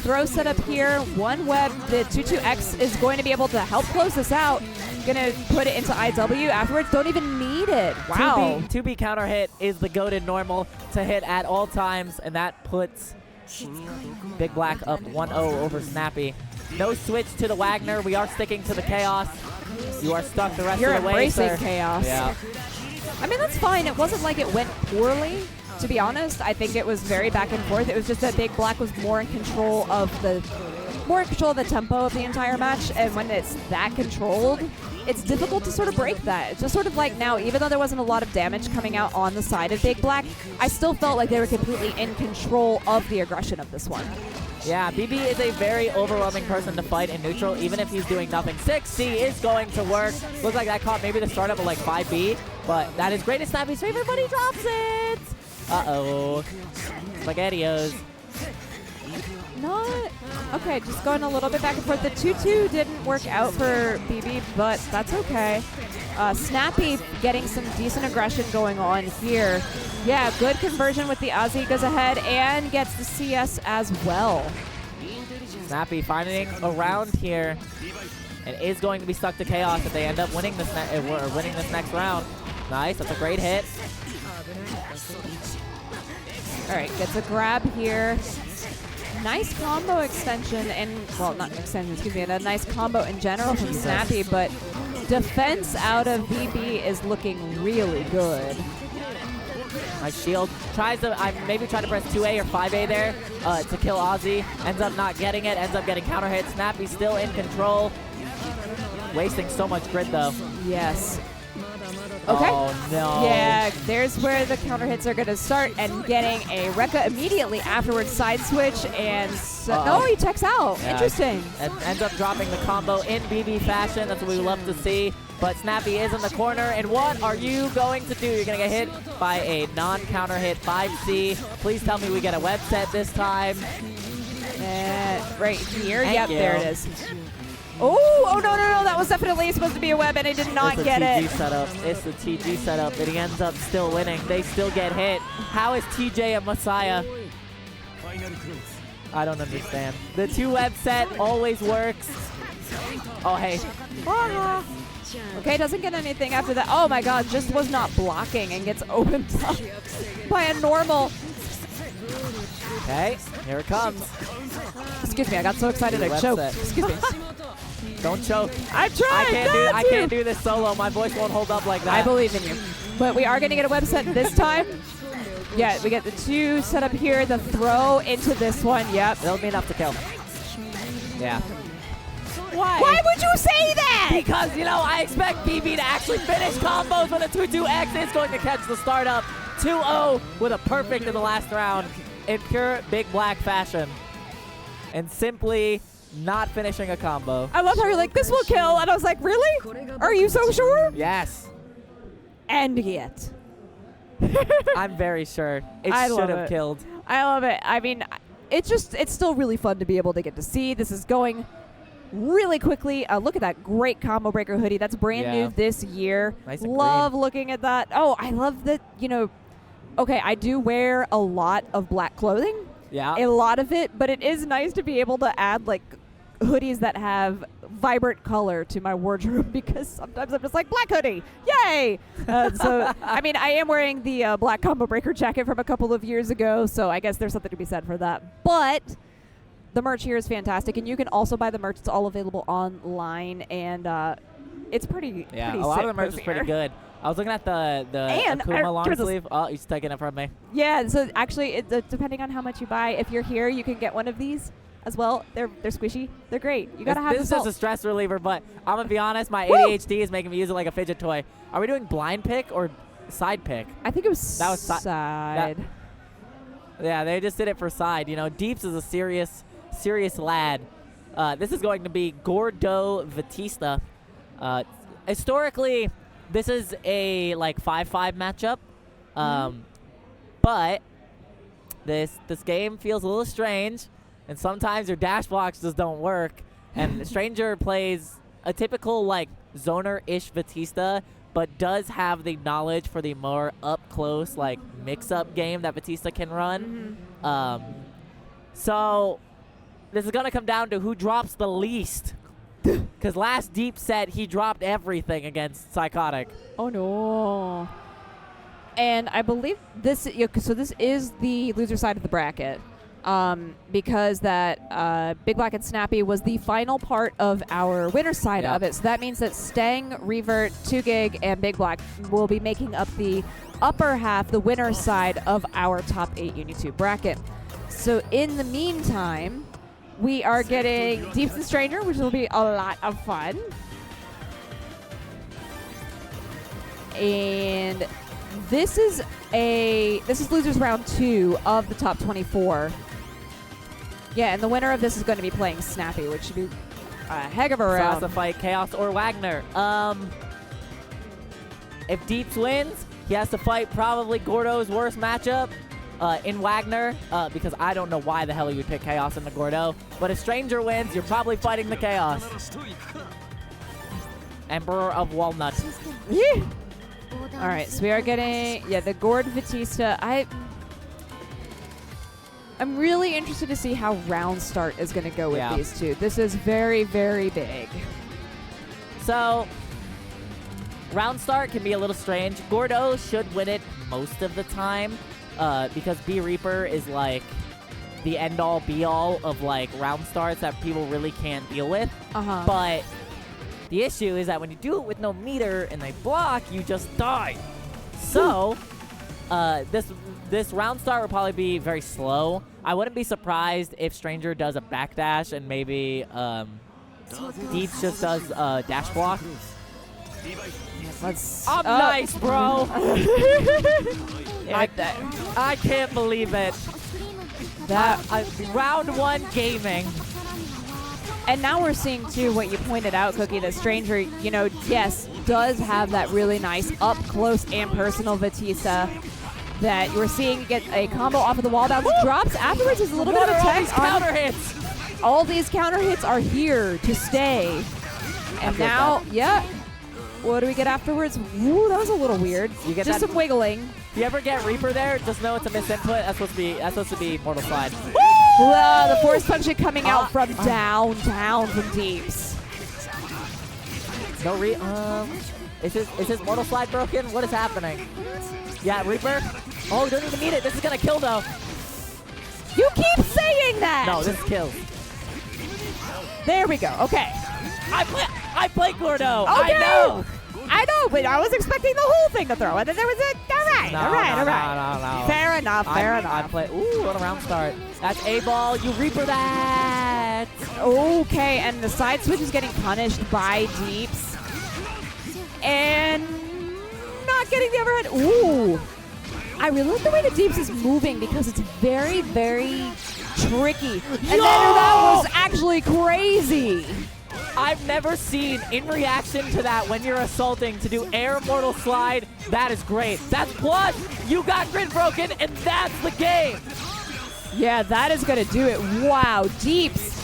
Throw set up here. One web. The 2-2X is going to be able to help close this out. gonna put it into IW afterwards. Don't even need it. Wow. 2B counter hit is the goated normal to hit at all times, and that puts Big Black up 1-0 over Snappy. No switch to the Wagner. We are sticking to the chaos. You are stuck the rest You're of the way, sir. embracing chaos. Yeah. I mean, that's fine. It wasn't like it went poorly, to be honest. I think it was very back and forth. It was just that Big Black was more in control of the tempo of the entire match, and when it's that controlled, it's difficult to sort of break that. It's just sort of like now, even though there wasn't a lot of damage coming out on the side of Big Black, I still felt like they were completely in control of the aggression of this one. Yeah, BB is a very overwhelming person to fight in neutral, even if he's doing nothing. 6C is going to work. Looks like that caught maybe the startup of like 5B, but that is great. It's Snappy's favorite, but he drops it. Uh-oh. SpaghettiOs. Not... Okay, just going a little bit back and forth. The 2-2 didn't work out for BB, but that's okay. Snappy getting some decent aggression going on here. Yeah, good conversion with the Ozzy, goes ahead and gets the CS as well. Snappy finding a round here and is going to be stuck to chaos if they end up winning this, winning this next round. Nice, that's a great hit. All right, gets a grab here. Nice combo extension and, well, not extension, excuse me, a nice combo in general from Snappy, but defense out of BB is looking really good. Nice shield. Tries to maybe try to press 2A or 5A there to kill Ozzy. Ends up not getting it. Ends up getting counter hit. Snappy still in control. Wasting so much grid though. Yes. Okay. Oh no. Yeah, there's where the counter hits are going to start, and getting a Rekka immediately afterwards side switch, and no, he checks out. Yeah, Interesting. And ends up dropping the combo in BB fashion. That's what we love to see. But Snappy is in the corner, and what are you going to do? You're going to get hit by a non-counter hit 5C. Please tell me we get a web set this time. Right here. Thank Yep, you. there it is. Oh, no, that was definitely supposed to be a web, and I did not get it. Setup. It's the TG setup, and he ends up still winning. They still get hit. How is TJ a messiah? I don't understand. The 2-web set always works. Oh, hey. Okay, doesn't get anything after that. Oh my god, just was not blocking and gets opened up by a normal. Okay, here it comes. Excuse me, I got so excited I choked. Excuse me. Don't choke. I'm trying. I can't do this solo. My voice won't hold up like that. I believe in you. But we are going to get a web set this time. Yeah, we get the 2 set up here, the throw into this one. Yep. That'll be enough to kill. Yeah. Why would you say that? Because, you know, I expect BB to actually finish combos when a 2-2X is going to catch the startup. 2-0 with a perfect in the last round in pure Big Black fashion. And simply not finishing a combo. I love how you're like, this will kill. And I was like, really? Are you so sure? Yes. And yet. I'm very sure. It should have killed. I love it. I mean, it's still really fun to be able to get to see. This is going really quickly. Look at that great combo breaker hoodie. That's brand new this year. Nice and love green. looking at that. Oh, I love that, you know, okay, I do wear a lot of black clothing. Yeah. A lot of it, but it is nice to be able to add like hoodies that have vibrant color to my wardrobe, because sometimes I'm just like, black hoodie, yay! So, I mean, I am wearing the black combo breaker jacket from a couple of years ago, so I guess there's something to be said for that. But the merch here is fantastic, and you can also buy the merch. It's all available online, and it's pretty Yeah, pretty a lot sick of the merch is pretty good. I was looking at the Akuma long sleeve. Oh, he's taking it from me. Yeah, so actually, depending on how much you buy, if you're here, you can get one of these as well. They're squishy. They're great. You gotta have this is just a stress reliever, but I'm gonna be honest, my ADHD is making me use it like a fidget toy. Are we doing blind pick or side pick? I think it was side. Yeah, they just did it for side. You know, Deeps is a serious lad. This is going to be Gordeau Vatista. Historically, this is a like 5-5 matchup, but this game feels a little strange, and sometimes your dash blocks just don't work. And Stranger plays a typical like zoner-ish Vatista, but does have the knowledge for the more up-close like mix-up game that Vatista can run. So this is gonna come down to who drops the least Because last deep set, he dropped everything against PSYKOTIK. Oh, no. And I believe this, so this is the loser side of the bracket. Because that BIGBLACK and SNAPPY was the final part of our winner side of it. So that means that Stang, REVERT, 2GIG, and BIGBLACK will be making up the upper half, the winner side of our top 8 Uni2 bracket. So in the meantime, we are getting Deeps and Stranger, which will be a lot of fun. And this is losers round 2 of the top 24. Yeah, and the winner of this is going to be playing SNAPPY, which should be a heck of a round. So that's a fight, Chaos or Wagner. If Deeps wins, he has to fight probably Gordeau's worst matchup in Wagner, because I don't know why the hell you would pick Chaos in the Gordeau. But if Stranger wins, you're probably fighting the Chaos. Emperor of Walnut. Yeah. All right, so we are getting, the Gord Vatista. I'm really interested to see how round start is going to go with these two. This is very, very big. So, round start can be a little strange. Gordeau should win it most of the time because B Reaper is like the end-all, be-all of like round starts that people really can't deal with. But the issue is that when you do it with no meter and they block, you just die. So, this round start will probably be very slow. I wouldn't be surprised if Stranger does a backdash and maybe Deeps just does dash block. I'm nice, bro. I can't believe it. Round 1 gaming. And now we're seeing, too, what you pointed out, Cookie, that Stranger, yes, does have that really nice up-close and personal Vatista that you're seeing get a combo off of the wall bounce. Drops afterwards is a little bit of a text. Counter hits. All these counter hits are here to stay. And now, what do we get afterwards? Ooh, that was a little weird. You get just some wiggling. If you ever get Reaper there, just know it's a misinput. That's supposed to be Mortal Slide. The force function coming out from downtown from Deeps. No is his Mortal Slide broken? What is happening? Yeah, Reaper. Oh, you don't even need it. This is gonna kill though. You keep saying that. No, this kills. There we go. Okay. I play Gordeau. Okay. I know, but I was expecting the whole thing to throw, and then there was a. All right. No. Fair enough. Ooh, what a round start. That's a ball. You Reaper that. Okay, and the side switch is getting punished by Deeps, and not getting the overhead. Ooh. I really like the way the Deeps is moving because it's very, very tricky. And then that was actually crazy. I've never seen, in reaction to that, when you're assaulting, to do air Mortal Slide. That is great. That's plus. You got grid broken, and that's the game. Yeah, that is going to do it. Wow, Deeps.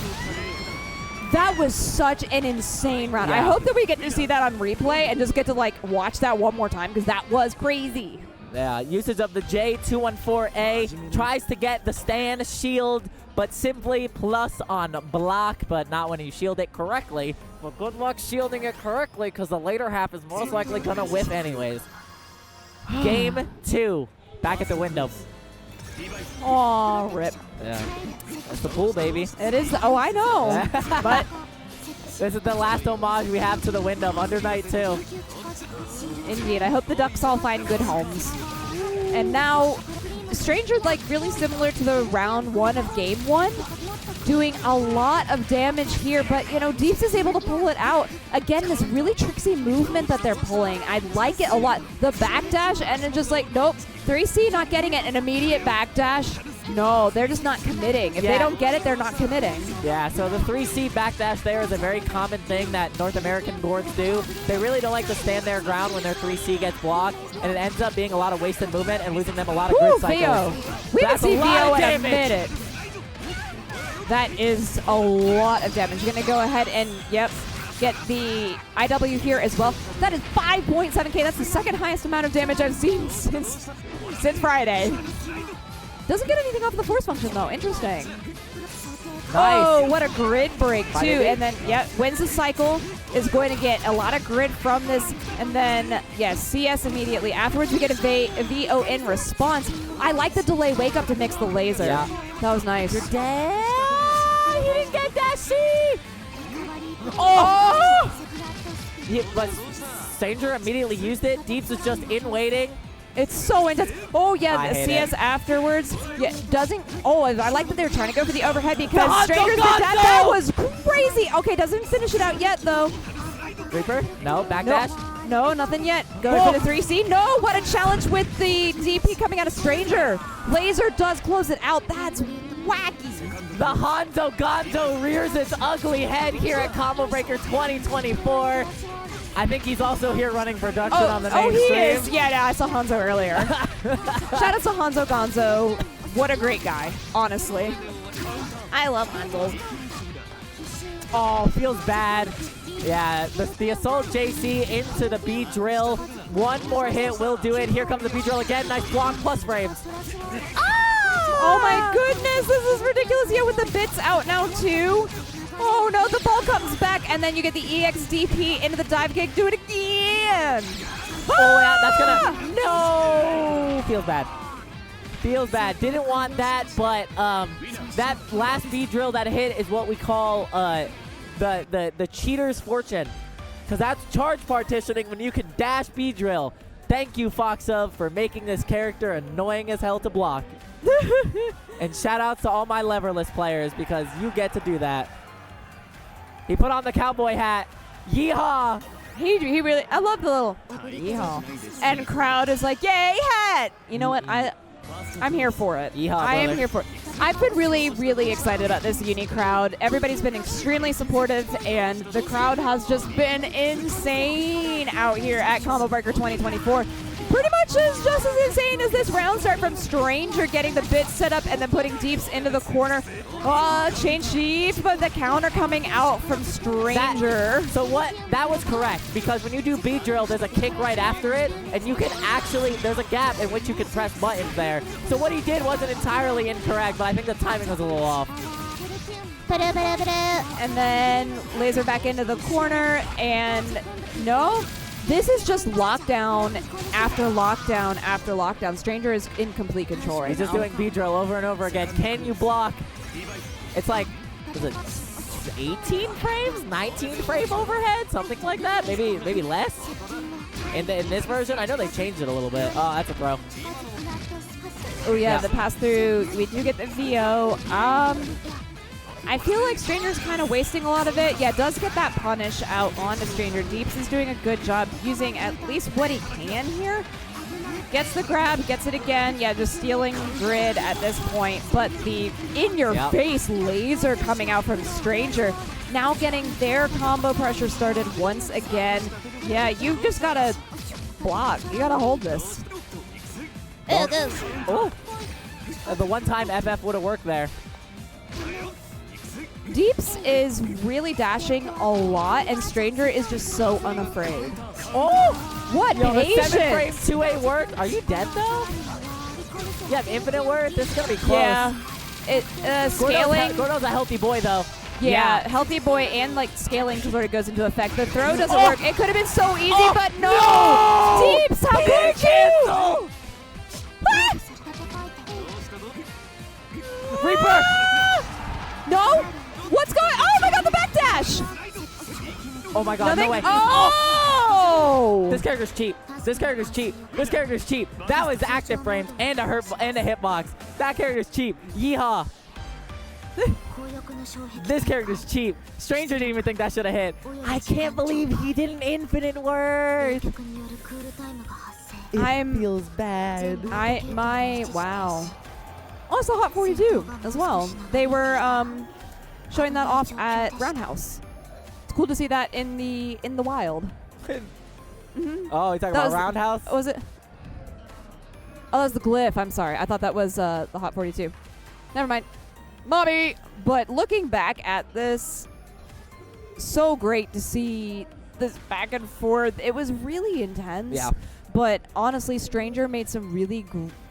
That was such an insane round. Yeah. I hope that we get to see that on replay and just get to, watch that one more time because that was crazy. Yeah, usage of the J214A. Tries to get the stand shield, but simply plus on block, but not when you shield it correctly. Well, good luck shielding it correctly, because the later half is most likely going to whiff anyways. Game 2. Back at the window. Oh, rip. Yeah. That's the pool, baby. It is. Oh, I know. But this is the last homage we have to the window of Under Night 2. Indeed. I hope the Ducks all find good homes. And now, Stranger's really similar to the round 1 of game 1, doing a lot of damage here, but Deeps is able to pull it out. Again, this really tricksy movement that they're pulling. I like it a lot. The backdash, and then just nope, 3C not getting it, an immediate backdash. No, they're just not committing. If they don't get it, they're not committing. Yeah, so the 3C backdash there is a very common thing that North American boards do. They really don't like to stand their ground when their 3C gets blocked, and it ends up being a lot of wasted movement and losing them a lot of grid cycles. We haven't seen VO in a minute. That is a lot of damage. You're going to go ahead and, get the IW here as well. That is 5.7k. That's the second highest amount of damage I've seen since Friday. Doesn't get anything off the force function, though. Interesting. Oh, what a grid break, too. Finally. And then, yeah, wins the cycle, is going to get a lot of grid from this. And then, yeah, CS immediately. Afterwards, we get a VO in response. I like the delay wake up to mix the laser. Yeah. That was nice. You're dead. He didn't get that C. But Stranger immediately used it. Deeps was just in waiting. It's so intense. Oh, yeah, I the hate CS it. afterwards. Yeah, doesn't. Oh, I like that they were trying to go for the overhead because The Stranger's Hanzo dead. That was crazy. Okay, doesn't finish it out yet, though. Reaper? No, backdash. No, nothing yet. Going for the 3C. No, what a challenge with the DP coming out of Stranger. Laser does close it out. That's wacky. The Hanzo Gonzo rears its ugly head here at Combo Breaker 2024. I think he's also here running production on the main he stream. is. Yeah, I saw Hanzo earlier. Shout out to Hanzo Gonzo. What a great guy, honestly. I love Hanzo. Oh, feels bad. Yeah, the Assault JC into the B drill. One more hit will do it. Here comes the B drill again. Nice block plus frames. Oh my goodness, this is ridiculous. Yeah, with the bits out now too. Oh no, the ball comes back, and then you get the EXDP into the dive kick. Do it again. Oh, yeah, that's gonna. No! Feels bad. Feels bad. Didn't want that, but that last B drill that hit is what we call the cheater's fortune. Because that's charge partitioning when you can dash B drill. Thank you, Foxov, for making this character annoying as hell to block. And shout outs to all my leverless players because you get to do that. He put on the cowboy hat. Yeehaw! He really, I love the little yeehaw. And crowd is like, yay, hat! You know what? I'm here for it. Yeehaw, I am brother. here for it. I've been really, really excited about this uni crowd. Everybody's been extremely supportive, and the crowd has just been insane out here at Combo Breaker 2024. Pretty much is just as insane as this round start from Stranger getting the bits set up and then putting Deeps into the corner. Change Deep, but the counter coming out from Stranger. That was correct, because when you do B drill, there's a kick right after it, and you can actually, there's a gap in which you can press buttons there. So what he did wasn't entirely incorrect, but I think the timing was a little off. And then laser back into the corner, and no. This is just lockdown after lockdown after lockdown. Stranger is in complete control right He's just now. doing B drill over and over again. Can you block? It's like, is it 18 frames? 19 frame overhead? Something like that? Maybe less? In this version? I know they changed it a little bit. Oh, that's a throw. Oh yeah, the pass through. We do get the VO. I feel like Stranger's kind of wasting a lot of it. Yeah, does get that punish out onto Stranger. Deeps is doing a good job using at least what he can here. Gets the grab, gets it again. Yeah, just stealing grid at this point. But the in-your-face laser coming out from Stranger. Now getting their combo pressure started once again. Yeah, you've just got to block. You got to hold this. Oh, the one-time FF would have worked there. Deeps is really dashing a lot, and Stranger is just so unafraid. Oh! What Yo, patience! the 7-frame 2A worked. Are you dead, though? You have infinite worth? This is going to be close. Yeah. Scaling. Gordeau's a healthy boy, though. Yeah, healthy boy and, like, scaling sort of goes into effect. The throw doesn't work. It could have been so easy, but no! Deeps, how could you? Reaper! No? What's going on? Oh my god, the backdash! Oh my god, no way. Oh! This character's cheap. This character's cheap. This character's cheap. That was active frames and a hitbox. That character's cheap. Yeehaw. This character's cheap. Stranger didn't even think that should have hit. I can't believe he did an infinite word. It feels bad. Wow. Also Hot 42 as well. They were showing that off at Roundhouse. It's cool to see that in the wild. Oh, you're talking about Roundhouse? Was it? Oh, that was the glyph. I'm sorry. I thought that was the Hot 42. Never mind. Mommy! But looking back at this, so great to see this back and forth. It was really intense. Yeah. But honestly, Stranger made some really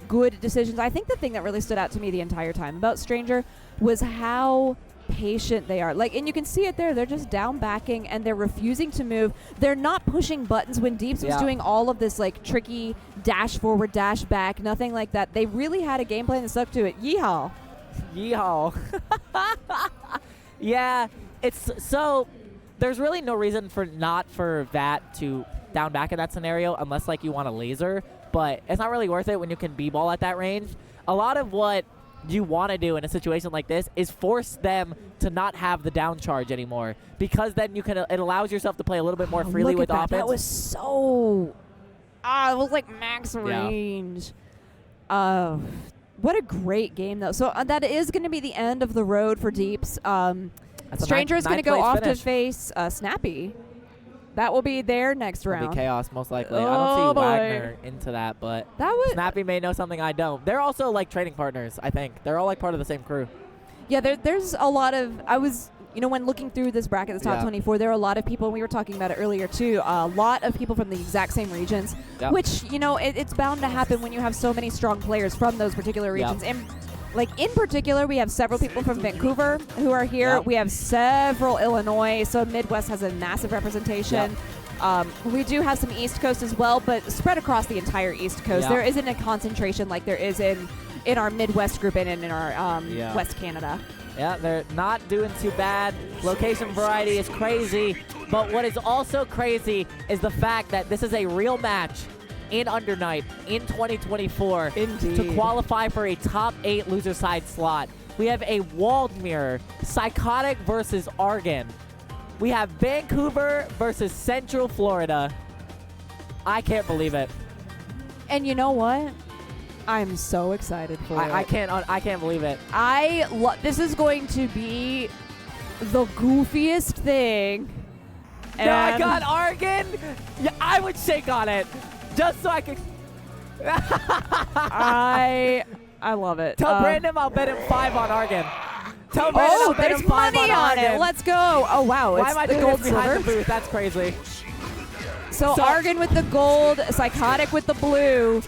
good decisions. I think the thing that really stood out to me the entire time about Stranger was how patient they are. Like, and you can see it there. They're just down backing and they're refusing to move. They're not pushing buttons when Deeps was doing all of this like tricky dash forward, dash back, nothing like that. They really had a game plan that stuck to it. Yeehaw. Yeehaw. Yeah, it's so there's really no reason for Vat to down back in that scenario unless like you want a laser, but it's not really worth it when you can b-ball at that range. A lot of what you want to do in a situation like this is force them to not have the down charge anymore, because then it allows yourself to play a little bit more freely with offense. That was so it was like max range. What a great game though. So that is going to be the end of the road for Deeps. Stranger is going to go off to face Snappy. That will be their next round. It'll be chaos, most likely. Oh, I don't see boy. Wagner into that, but Snappy may know something I don't. They're also like trading partners, I think. They're all like part of the same crew. Yeah, there's a lot of, when looking through this bracket, the top 24, there are a lot of people, and we were talking about it earlier too, a lot of people from the exact same regions, which, it's bound to happen when you have so many strong players from those particular regions. And like in particular, we have several people from Vancouver who are here. We have several Illinois, so Midwest has a massive representation. We do have some East Coast as well, but spread across the entire East Coast. There isn't a concentration like there is in our Midwest group and in our West Canada. Yeah, they're not doing too bad. Location variety is crazy, but what is also crazy is the fact that this is a real match in Undernight in 2024 to qualify for a top 8 loser side slot. We have a Waldmere, PSYKOTIK versus ARGEN. We have Vancouver versus Central Florida. I can't believe it. And you know what? I'm so excited for it. I can't believe it. This is going to be the goofiest thing. And I got ARGEN. Yeah, I would shake on it. Just so I could. I love it. Tell Brandon I'll bet him 5 on ARGEN. Tell Brandon I'll bet him 5 money on it. Let's go. Oh wow! Why am I the doing gold this behind the booth? That's crazy. So ARGEN with the gold, PSYKOTIK with the blue,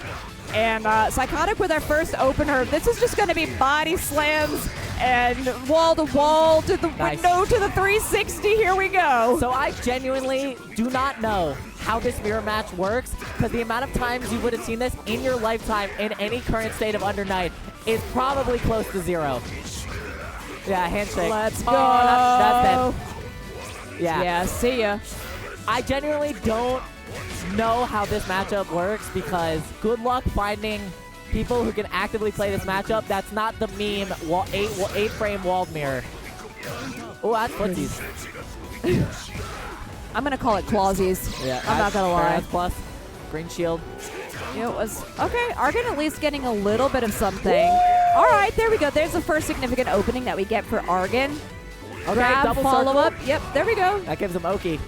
and PSYKOTIK with our first opener. This is just going to be body slams and wall to wall to the window to the 360. Here we go. So I genuinely do not know how this mirror match works, because the amount of times you would have seen this in your lifetime in any current state of Undernight is probably close to 0. Yeah, handshake. Let's go. That's it. Yeah, see ya. I genuinely don't know how this matchup works, because good luck finding people who can actively play this matchup. That's not the meme 8-frame walled mirror. Oh, that's footsies. I'm going to call it clawsies. Yeah, I'm not going to lie. Plus, green shield. It was, okay, ARGEN at least getting a little bit of something. All right, there we go. There's the first significant opening that we get for ARGEN. Okay, grab, double follow up. circle. Yep, there we go. That gives him Oki.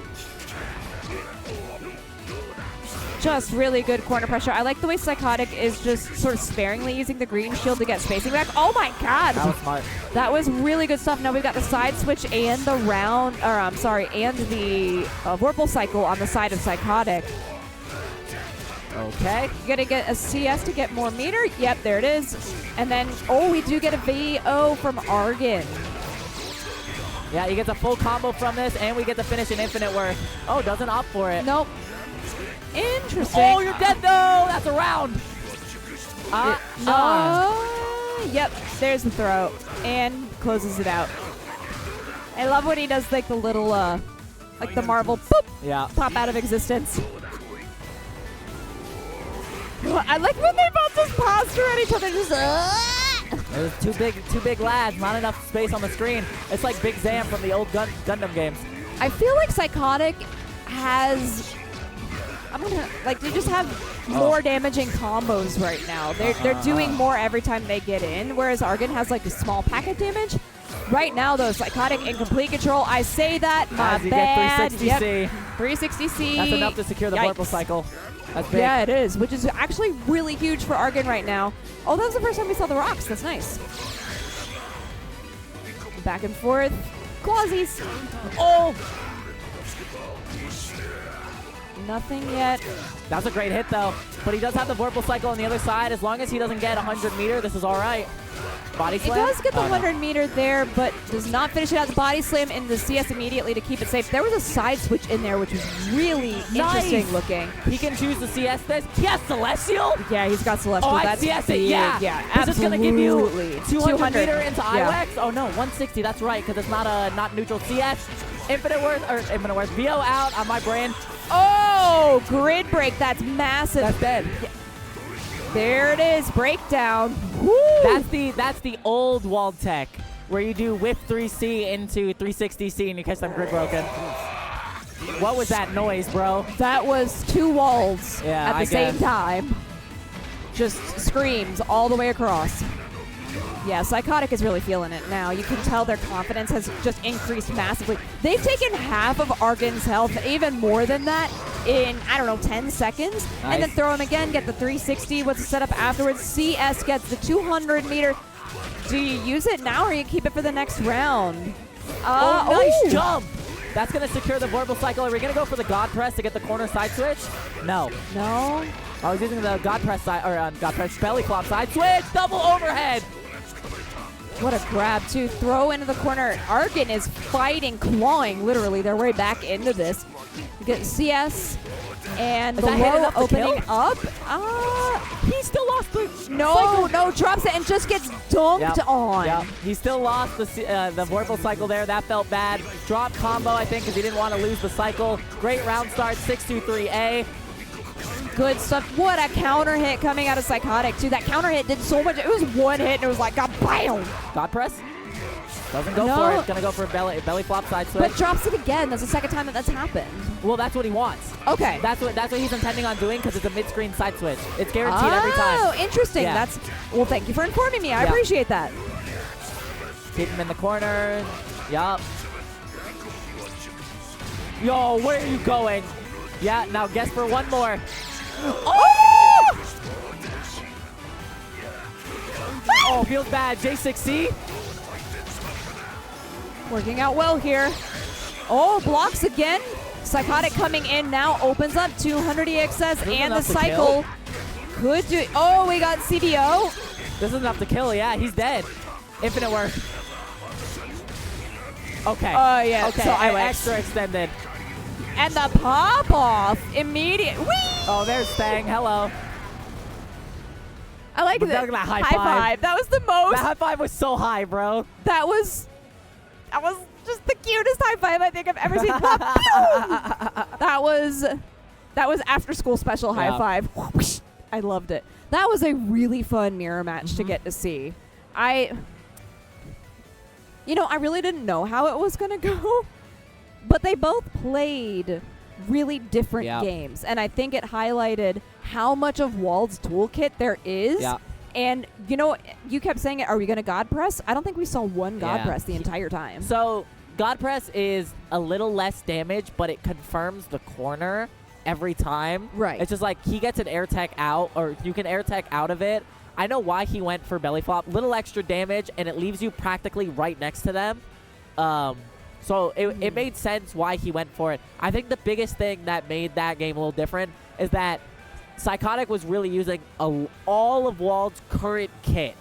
Just really good corner pressure. I like the way PSYKOTIK is just sort of sparingly using the green shield to get spacing back. Oh my god! That was smart. That was really good stuff. Now we've got the side switch and the and the Vorpal cycle on the side of PSYKOTIK. Okay. You gotta get a CS to get more meter. Yep, there it is. And then, we do get a VO from ARGEN. Yeah, he gets a full combo from this, and we get to finish an infinite worth. Oh, doesn't opt for it. Nope. Interesting. Oh, you're dead though. That's a round. Yep, there's the throw. And closes it out. I love when he does like the little, like the marble boop, pop out of existence. I like when they both just posture at each other, just There's two big lads, not enough space on the screen. It's like Big Zam from the old Gundam games. I feel like PSYKOTIK has, they just have more damaging combos right now. They're doing more every time they get in, whereas ARGEN has like a small packet damage. Right now, though, PSYKOTIK in complete control. I say that, my bad. 360C. Yep. 360C. That's enough to secure the Vorpal cycle. That's big. Yeah, it is, which is actually really huge for ARGEN right now. Oh, that was the first time we saw the rocks. That's nice. Back and forth. Clawsies. Oh! Nothing yet. That's a great hit, though. But he does have the Vorpal cycle on the other side. As long as he doesn't get 100 meter, this is all right. body It slam? does get the Oh, no. 100 meter there, but does not finish it out. The body slam in the CS immediately to keep it safe. There was a side switch in there, which was really interesting looking. He can choose to CS this. He has Celestial? Yeah, he's got Celestial. Oh, I That's CS it, big. yeah. Yeah, This is going to give you absolutely. 200 meter into Yeah. IWEX. Oh, no, 160. That's right, because it's not neutral CS. Infinite Worth, VO out on my brain. Oh, grid break. That's massive. That's dead. There it is. Breakdown. Woo. That's the old walled tech, where you do whip 3C into 360C and you catch them grid broken. What was that noise, bro? That was 2 walls Yeah, at the same time. Just screams all the way across. Yeah, PSYKOTIK is really feeling it now. You can tell their confidence has just increased massively. They've taken half of ARGEN's health, even more than that, in, I don't know, 10 seconds. Nice. And then throw him again, get the 360. What's the setup afterwards? CS gets the 200 meter. Do you use it now or you keep it for the next round? Nice jump! That's going to secure the Vorpal Cycle. Are we going to go for the God Press to get the corner side switch? No. No. I was using the God Press side, or God Press belly flop side switch. Double overhead. What a grab, too. Throw into the corner. ARGEN is fighting, clawing, literally, their way back into this. You get CS and Is the that hit low enough to opening kill? up. He still lost the No, drops it and just gets dumped on. Yep. He still lost the Vorpal Cycle there. That felt bad. Drop combo, I think, because he didn't want to lose the cycle. Great round start, 6-2-3-A. Good stuff. What a counter hit coming out of PSYKOTIK, too. That counter hit did so much. It was one hit, and it was like, bam! God press? Doesn't go No. for it. It's going to go for a belly flop side switch. But drops it again. That's the second time that that's happened. Well, that's what he wants. Okay. That's what he's intending on doing because it's a mid-screen side switch. It's guaranteed every time. Oh, interesting. Yeah. Well, thank you for informing me. I Yeah. appreciate that. Keep him in the corner. Yup. Yo, where are you going? Yeah, now guess for one more. Oh! Oh, feels bad. J6C. Working out well here. Oh, blocks again. PSYKOTIK coming in now, opens up 200 EXS and the enough to cycle. Could do. Oh, we got CBO. This is enough to kill. Yeah, he's dead. Infinite Worth. Okay. Oh, yeah. Okay, So I extra extended. And the pop off immediate. Whee! Oh, there's Stang. Hello. I like Look that. at that high five. That was the most. That high five was so high, bro. That was just the cutest high five I think I've ever seen. that was after school special high five. I loved it. That was a really fun mirror match to get to see. I really didn't know how it was going to go, but they both played really different games, and I think it highlighted how much of Wald's toolkit there is. Yeah. And, you kept saying it, are we going to God Press? I don't think we saw one God Press the entire time. So, God Press is a little less damage, but it confirms the corner every time. Right. It's just like he gets an air tech out, or you can air tech out of it. I know why he went for belly flop. Little extra damage, and it leaves you practically right next to them. So it made sense why he went for it. I think the biggest thing that made that game a little different is that PSYKOTIK was really using all of Wald's current kit.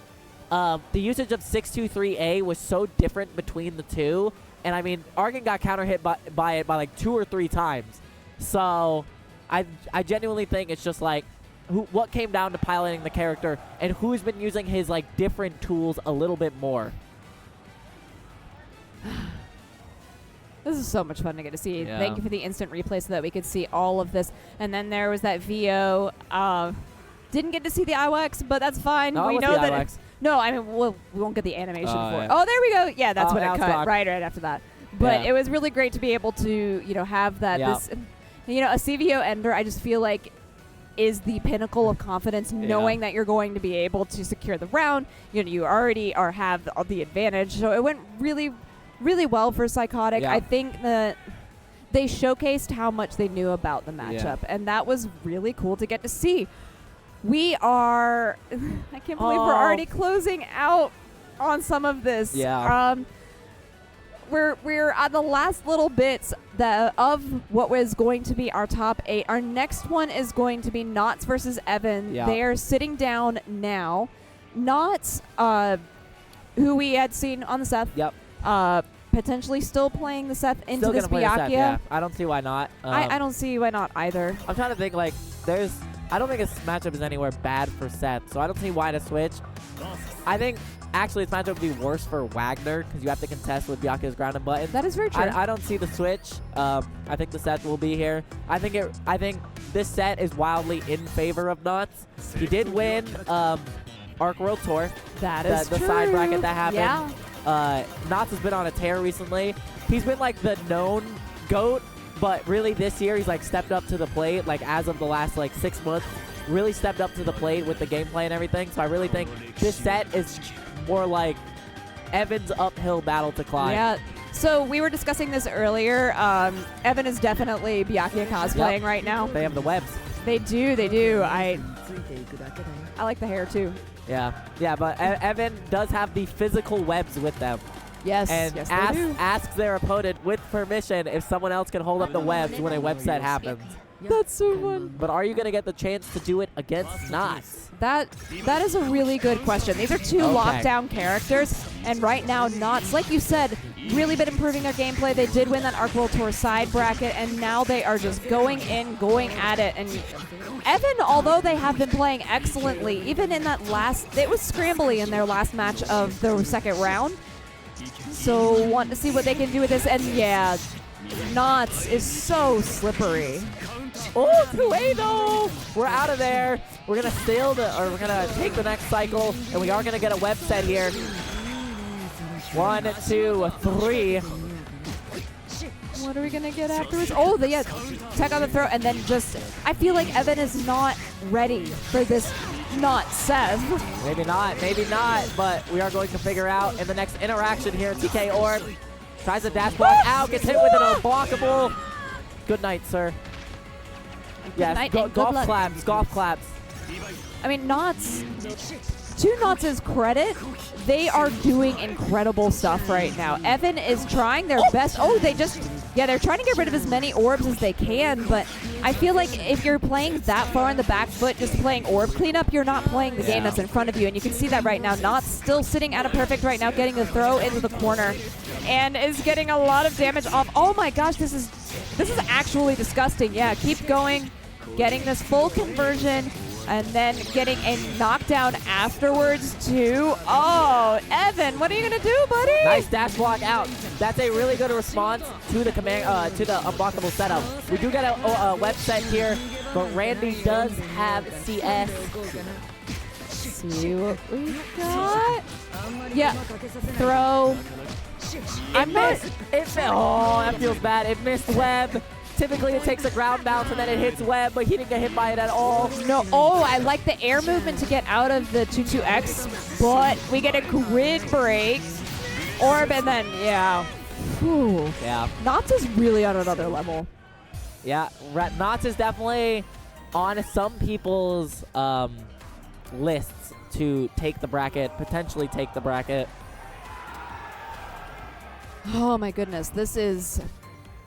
The usage of 623A was so different between the two. And, I mean, ARGEN got counter hit by it by like 2 or 3 times. So I genuinely think it's just like what came down to piloting the character and who's been using his like different tools a little bit more. This is so much fun to get to see. Yeah. Thank you for the instant replay so that we could see all of this. And then there was that VO. Didn't get to see the IWEX, but that's fine. No, we what's know the that. IWEX? No, I mean, we won't get the animation for it. Yeah. Oh, there we go. Yeah, that's what now it it's cut gone. right after that. But Yeah. it was really great to be able to, have that. Yeah. This, a CVO ender, I just feel like is the pinnacle of confidence, knowing that you're going to be able to secure the round. You already have the advantage. So it went really, really well for PSYKOTIK. Yeah. I think that they showcased how much they knew about the matchup, and that was really cool to get to see. We are, I can't believe we're already closing out on some of this. Yeah. We're on the last little bits of what was going to be our top 8. Our next one is going to be Knots versus Evan. Yeah. They're sitting down now. Knots who we had seen on the Seth. Yep. Potentially still playing the Seth into Still this gonna play the Seth, Byakuya. yeah. I don't see why not. I don't see why not either. I'm trying to think, like, I don't think this matchup is anywhere bad for Seth, so I don't see why to switch. I think, actually, this matchup would be worse for Wagner, because you have to contest with Byakuya's ground and button. That is very true. I don't see the switch. I think the Seth will be here. I think this set is wildly in favor of Nuts. He did win Arc World Tour. That is the true. side bracket that happened. Yeah. Knots has been on a tear recently. He's been like the known GOAT, but really this year he's like stepped up to the plate, like as of the last like 6 months, really stepped up to the plate with the gameplay and everything. So I really think this set is more like Evan's uphill battle to climb. Yeah. So we were discussing this earlier. Evan is definitely Byakuya cosplaying right now. They have the webs. They do. They do. I like the hair too. Yeah, but Evan does have the physical webs with them. Yes, And yes, they do. asks their opponent with permission if someone else can hold up the webs when a web set happens. That's so fun. But are you going to get the chance to do it against Knots? That is a really good question. These are two lockdown characters, and right now, Knots, like you said, really been improving their gameplay. They did win that Arc World Tour side bracket, and now they are just going in, going at it. And Evan, although they have been playing excellently, even in that it was scrambly in their last match of the second round. So want to see what they can do with this, and yeah, Knots is so slippery. Oh, 2A though! We're out of there. We're gonna we're gonna take the next cycle, and we are gonna get a web set here. 1, 2, 3. What are we gonna get afterwards? Oh, yeah, tech on the throw, and then I feel like Evan is not ready for this not Seth. Maybe not, but we are going to figure out in the next interaction here. TK Orb tries to dash block out, gets hit with an unblockable. Good night, sir. Yes, golf claps. I mean, Knots, to Knots' credit, they are doing incredible stuff right now. Evan is trying their best. Oh, they're trying to get rid of as many orbs as they can, but I feel like if you're playing that far on the back foot, just playing orb cleanup, you're not playing the game that's in front of you, and you can see that right now. Knots still sitting at a perfect right now, getting the throw into the corner, and is getting a lot of damage off. Oh my gosh, this is actually disgusting. Yeah, keep going, getting this full conversion, and then getting a knockdown afterwards too. Oh, Evan, what are you gonna do, buddy? Nice dash block out. That's a really good response to the to the unblockable setup. We do get a web set here, but Randy does have CS. See what we got? Yeah, throw. Oh, that feels bad. It missed web. Typically, it takes a ground bounce and then it hits web, but he didn't get hit by it at all. No, I like the air movement to get out of the 2-2X, but we get a grid break. Orb, and then, yeah. Whew. Yeah. Knots is really on another level. Yeah, Knots is definitely on some people's lists to take the bracket, potentially take the bracket. Oh my goodness, this is,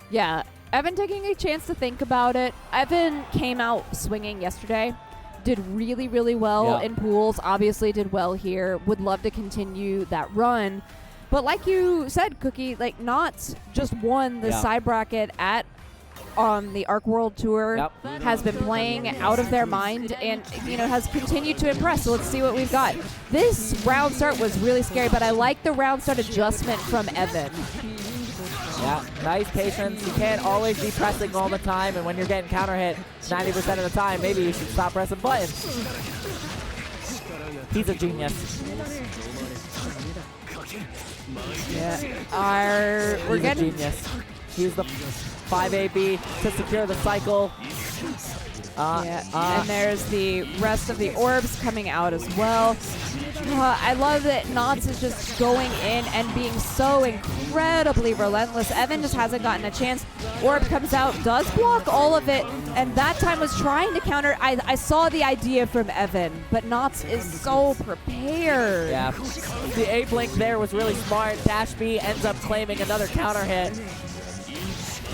yeah. Evan taking a chance to think about it. Evan came out swinging yesterday. Did really, really well in pools. Obviously did well here. Would love to continue that run. But like you said, Cookie, like Knots just won the side bracket on the Arc World Tour. Has been playing out of their mind and, has continued to impress. So let's see what we've got. This round start was really scary, but I like the round start adjustment from Evan. Yeah, nice patience. You can't always be pressing all the time, and when you're getting counter hit 90% of the time, maybe you should stop pressing buttons. He's a genius. Yeah, we're getting a genius. He's the 5AB to secure the cycle. And there's the rest of the orbs coming out as well. I love that Knots is just going in and being so incredibly relentless. Evan just hasn't gotten a chance. Orb comes out, does block all of it, and that time was trying to counter. I saw the idea from Evan, but Knots is so prepared. Yeah, the A-blink there was really smart. Dash B ends up claiming another counter hit.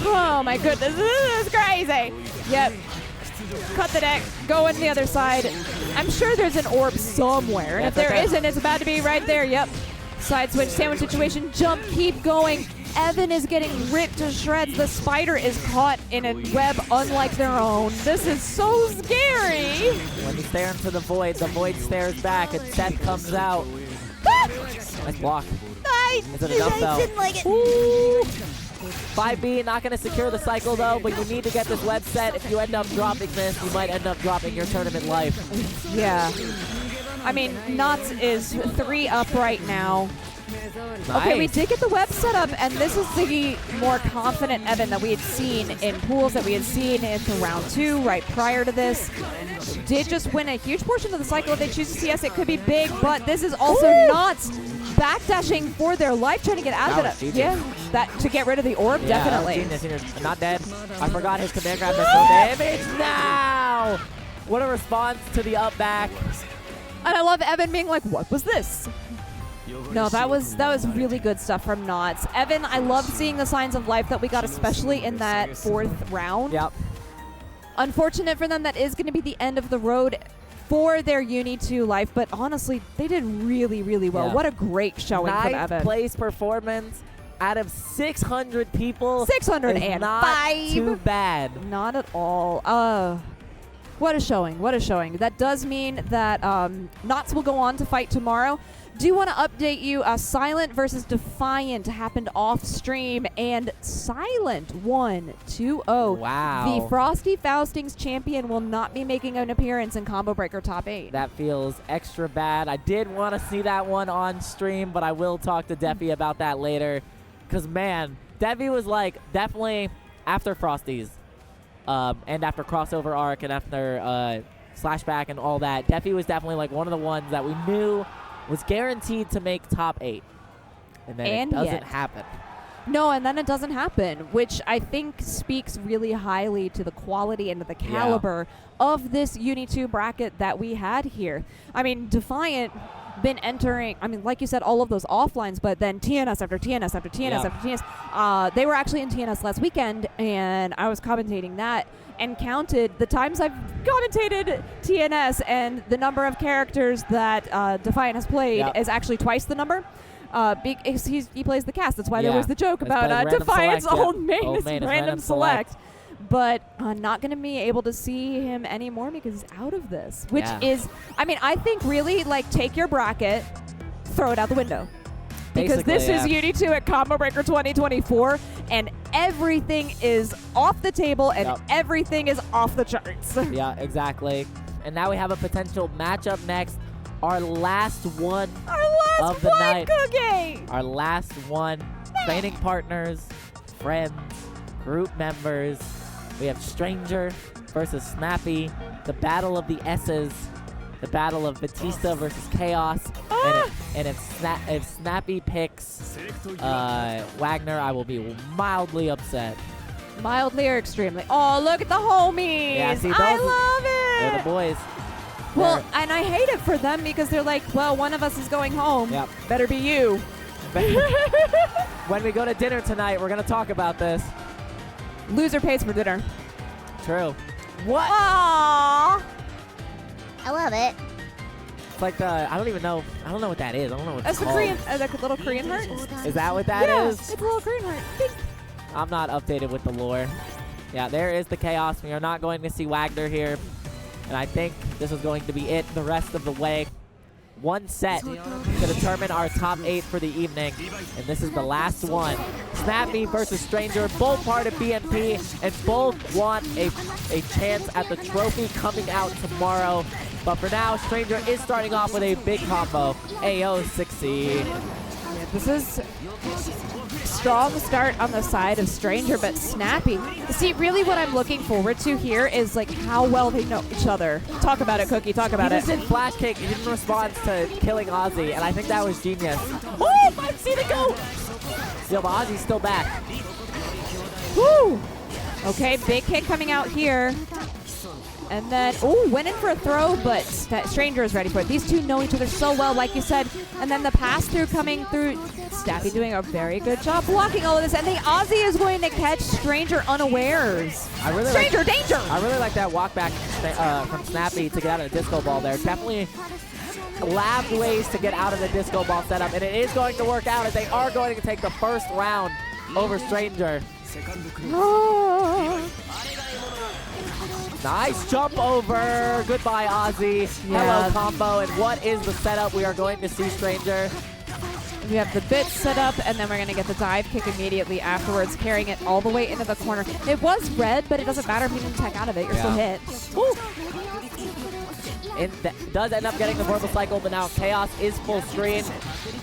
Oh my goodness, this is crazy. Yep. Cut the deck, go in the other side. I'm sure there's an orb somewhere, and if there isn't, it's about to be right there. Yep. Side switch, sandwich situation, jump, keep going. Evan is getting ripped to shreds. The spider is caught in a web unlike their own. This is so scary. When you stare into the void stares back, and Seth comes out. Nice block. Is it enough, though? Didn't like it. Ooh. 5B, not going to secure the cycle, though, but you need to get this web set. If you end up dropping this, you might end up dropping your tournament life. Yeah. I mean, Knots is 3 up right now. Nice. Okay, we did get the web set up, and this is the more confident Evan that we had seen in pools, that we had seen into round 2 right prior to this. Did just win a huge portion of the cycle. If they choose to CS, it could be big, but this is also Knots backdashing for their life, trying to get out of it. Yeah, that to get rid of the orb, definitely. Genius. Not dead. I forgot his command grab does no damage now. What a response to the up back. And I love Evan being like, what was this? No, that was really good stuff from Knots. Evan, I love seeing the signs of life that we got, especially in that 4th round. Yep. Unfortunate for them, that is going to be the end of the road for their Uni 2 life, but honestly, they did really, really well. Yeah. What a great showing from Evan. 9th place performance out of 600 people. 605. Not too bad. Not at all. What a showing. What a showing. That does mean that Knots will go on to fight tomorrow. Do want to update you, Silent versus Defiant happened off stream, and Silent won 2-0. Wow. The Frosty Faustings champion will not be making an appearance in Combo Breaker Top 8. That feels extra bad. I did want to see that one on stream, but I will talk to Defi about that later. Because, man, Defi was, like, definitely after Frosties and after Crossover Arc and after Slashback and all that, Defi was definitely, like, one of the ones that we knew was guaranteed to make top 8. And then it doesn't happen. No, and then it doesn't happen, which I think speaks really highly to the quality and to the caliber of this Uni 2 bracket that we had here. I mean, Defiant been entering, I mean, like you said, all of those offlines, but then TNS after TNS after TNS after TNS. They were actually in TNS last weekend, and I was commentating that and counted the times I've commentated TNS, and the number of characters that Defiant has played is actually twice the number. He plays the cast. That's why there was the joke about Defiant's old main is random select. But not going to be able to see him anymore because he's out of this, which is, I mean, I think really, like, take your bracket, throw it out the window. Because this is Uni 2 at Combo Breaker 2024, and everything is off the table, and everything is off the charts. Yeah, exactly. And now we have a potential matchup next. Our last one of the night. Cookie. Our last one. Training partners, friends, group members. We have Stranger versus Snappy. The battle of the S's. The battle of Vatista versus Chaos. And if Snappy picks Wagner, I will be mildly upset. Mildly or extremely. Oh, look at the homies. Yeah, see, I love it. They're the boys. Well, and I hate it for them because they're like, well, one of us is going home. Yep. Better be you. When we go to dinner tonight, we're going to talk about this. Loser pays for dinner. True. What? Aww. I love it. It's like the, I don't know what that is. I don't know what That's it's the called. Korean, the little Korean heart. Is that what that is? It's a little Korean heart. I'm not updated with the lore. Yeah, there is the chaos. We are not going to see Wagner here. And I think this is going to be it the rest of the way. One set to determine our top 8 for the evening. And this is the last one. Snappy versus Stranger, both part of BNP, and both want a chance at the trophy coming out tomorrow. But for now, Stranger is starting off with a big combo. AO 6C. Yeah, this is strong start on the side of Stranger, but Snappy. See, really what I'm looking forward to here is like how well they know each other. Talk about it, Cookie. Talk about it. He just did flash kick in response to killing Ozzy, and I think that was genius. Oh, 5C to go! Yo, but Ozzy's still back. Woo! Okay, big kick coming out here. And then, went in for a throw, but Stranger is ready for it. These two know each other so well, like you said. And then the pass-through coming through. Snappy doing a very good job blocking all of this. And the Ozzy is going to catch Stranger unawares. Stranger, danger! I really like that walk back from Snappy to get out of the disco ball there. Definitely lab ways to get out of the disco ball setup, and it is going to work out as they are going to take the first round over Stranger. Nice jump over. Goodbye, Ozzy. Hello, combo. And what is the setup we are going to see, Stranger? We have the bit set up, and then we're going to get the dive kick immediately afterwards, carrying it all the way into the corner. It was red, but it doesn't matter if you didn't tech out of it. You're still hit. Woo. It does end up getting the verbal cycle, but now Chaos is full screen.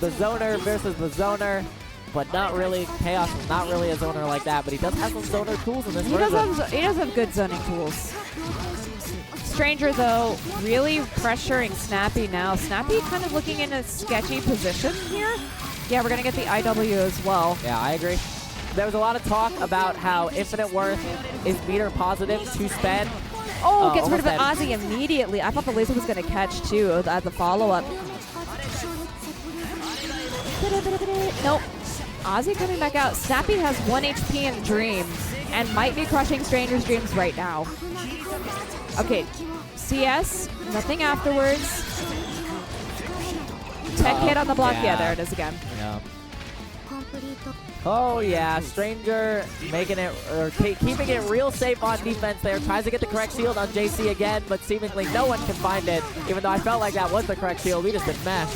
The zoner versus the zoner, but not really. Chaos is not really a zoner like that, but he does have some zoner tools in this version. He does have good zoning tools. Stranger, though, really pressuring Snappy now. Snappy kind of looking in a sketchy position here. Yeah, we're going to get the IW as well. Yeah, I agree. There was a lot of talk about how Infinite Worth is meter positive to spend. Oh, gets rid of it Ozzy immediately. I thought the laser was going to catch, too, as a follow-up. Nope. Ozzy coming back out. Snappy has 1 HP in Dream and might be crushing Stranger's Dreams right now. Okay, CS, nothing afterwards. Tech hit on the block. Yeah, there it is again. Yeah. Oh yeah, Stranger making it, or keeping it real safe on defense there. Tries to get the correct shield on JC again, but seemingly no one can find it. Even though I felt like that was the correct shield, we just didn't match.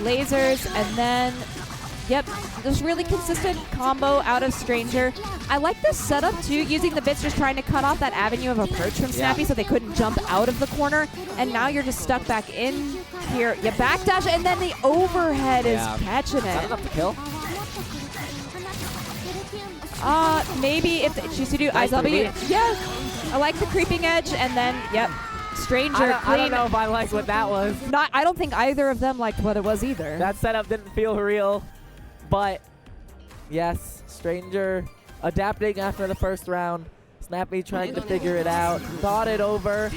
Lasers, and then, yep, there's really consistent combo out of Stranger. I like this setup too, using the bits, just trying to cut off that avenue of approach from Snappy so they couldn't jump out of the corner. And now you're just stuck back in here. You backdash, and then the overhead is catching it. Is that enough to kill? Maybe if Chisudu IW. Yeah, I like the creeping edge, and then, yep. Stranger I don't know if I liked what that was. I don't think either of them liked what it was either. That setup didn't feel real, but yes, Stranger adapting after the first round. Snappy trying to figure it out, thought it over,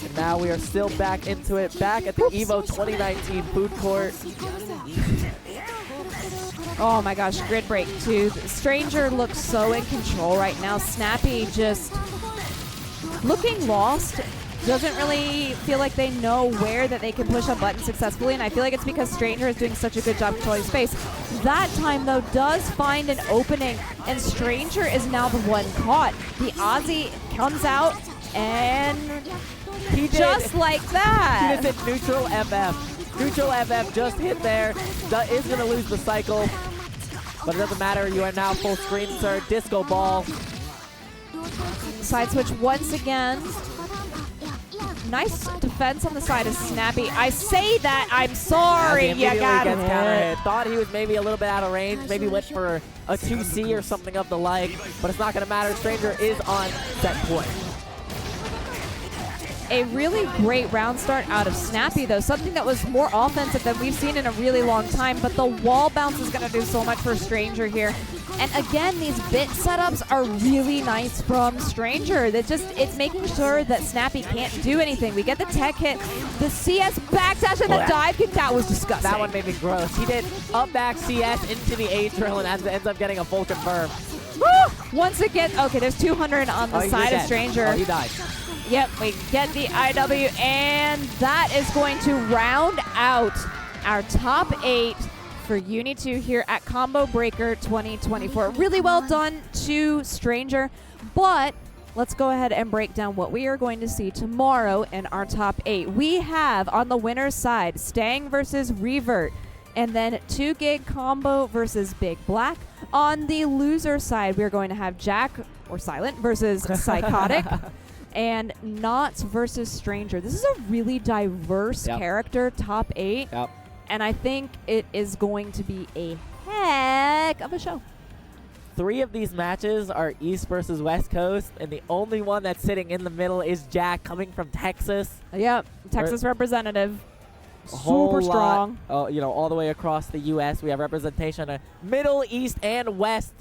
and now we are still back into it, back at the EVO 2019 food court. Oh my gosh, grid break too. Stranger looks so in control right now. Snappy just looking lost. Doesn't really feel like they know where that they can push a button successfully, and I feel like it's because Stranger is doing such a good job controlling space. That time, though, does find an opening, and Stranger is now the one caught. The Aussie comes out, and he just like that. He just hit neutral FF. Neutral FF just hit there. That is going to lose the cycle, but it doesn't matter. You are now full screen, sir. Disco ball. Side switch once again. Nice defense on the side of Snappy. I say that, I'm sorry, you got him. Thought he was maybe a little bit out of range, maybe went for a 2C or something of the like, but it's not going to matter. Stranger is on set point. A really great round start out of Snappy, though. Something that was more offensive than we've seen in a really long time, but the wall bounce is going to do so much for Stranger here. And again, these bit setups are really nice from Stranger. It's making sure that Snappy can't do anything. We get the tech hit, the CS backdash, and the dive kick. That was disgusting. That one made me gross. He did up back CS into the A drill and ends up getting a full confirm. Woo! Once again, okay, there's 200 on the side of Stranger. Oh, he died. Yep, we get the IW, and that is going to round out our top 8 for Uni 2 here at Combo Breaker 2024. Really well done to Stranger, but let's go ahead and break down what we are going to see tomorrow in our top 8. We have on the winner's side, Stang versus REVERT, and then 2 Gig Combo versus Big Black. On the loser side, we're going to have Jack, or Silent, versus PSYKOTIK. And Knots versus Stranger. This is a really diverse character, top 8. Yep. And I think it is going to be a heck of a show. 3 of these matches are East versus West Coast, and the only one that's sitting in the middle is Jack, coming from Texas. Yep, Texas representative. Super strong. All the way across the U.S. We have representation of Middle, East, and West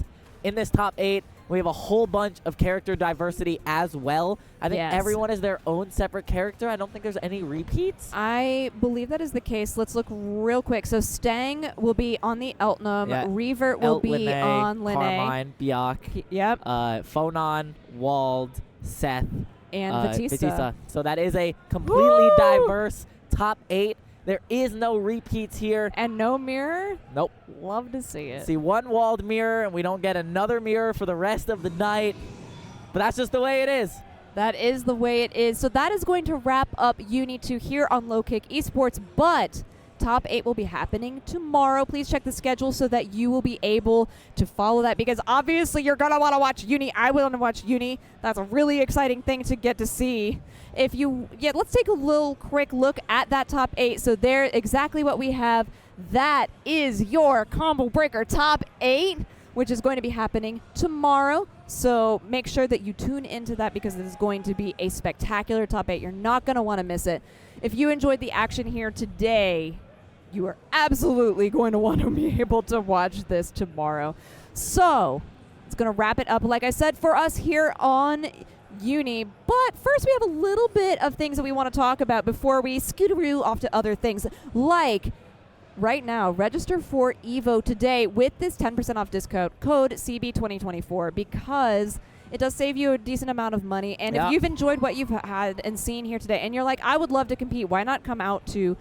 in this top 8. We have a whole bunch of character diversity as well. I think everyone is their own separate character. I don't think there's any repeats. I believe that is the case. Let's look real quick. So Stang will be on the Eltnum. Yeah. REVERT will be on Linne. Carmine, Byakuya. Yep. Phonon, Wald, Seth, And Vatista. So that is a completely diverse top 8. There is no repeats here. And no mirror? Nope. Love to see it. See one walled mirror, and we don't get another mirror for the rest of the night. But that's just the way it is. That is the way it is. So that is going to wrap up Uni 2 here on Low Kick Esports, but top 8 will be happening tomorrow. Please check the schedule so that you will be able to follow that, because obviously you're going to want to watch Uni. I want to watch Uni. That's a really exciting thing to get to see. Let's take a little quick look at that top 8. So there, exactly what we have. That is your Combo Breaker top 8, which is going to be happening tomorrow. So make sure that you tune into that, because it is going to be a spectacular top 8. You're not going to want to miss it. If you enjoyed the action here today, you are absolutely going to want to be able to watch this tomorrow. So it's going to wrap it up, like I said, for us here on Uni. But first, we have a little bit of things that we want to talk about before we scootaroo off to other things, like right now, register for EVO today with this 10% off discount code CB2024, because it does save you a decent amount of money. And if you've enjoyed what you've had and seen here today, and you're like, I would love to compete, why not come out to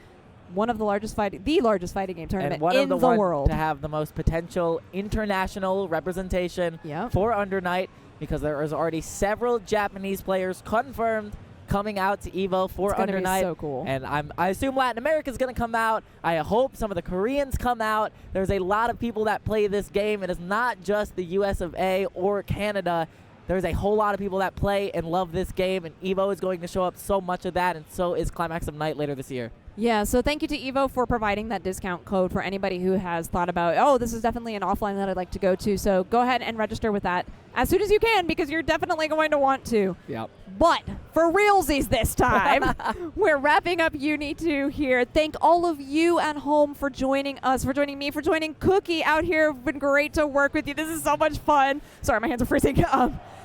one of the largest fighting game tournament in the world, to have the most potential international representation for Undernight, because there is already several Japanese players confirmed coming out to EVO for Undernight. It's going to be so cool. And I assume Latin America is going to come out. I hope some of the Koreans come out. There's a lot of people that play this game. It is not just the US of A or Canada. There's a whole lot of people that play and love this game, and EVO is going to show up so much of that, and so is Climax of Night later this year. Yeah, so thank you to EVO for providing that discount code for anybody who has thought about, oh, this is definitely an offline that I'd like to go to. So go ahead and register with that as soon as you can, because you're definitely going to want to. Yep. But for realsies this time, we're wrapping up Uni 2 here. Thank all of you at home for joining us, for joining me, for joining Cookie out here. It's been great to work with you. This is so much fun. Sorry, my hands are freezing.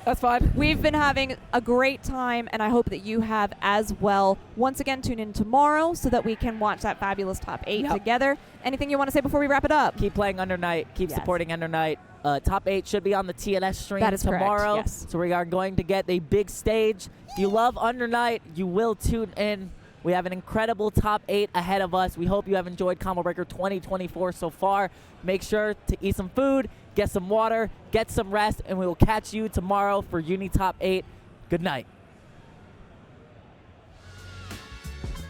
That's fine. We've been having a great time, and I hope that you have as well. Once again, tune in tomorrow so that we can watch that fabulous top 8 together. Anything you want to say before we wrap it up? Keep playing Undernight. Keep supporting Undernight. Top 8 should be on the TNS stream that is tomorrow. Correct, yes. So we are going to get a big stage. If you love Undernight, you will tune in. We have an incredible top 8 ahead of us. We hope you have enjoyed Combo Breaker 2024 so far. Make sure to eat some food, get some water, get some rest, and we will catch you tomorrow for Uni Top 8. Good night.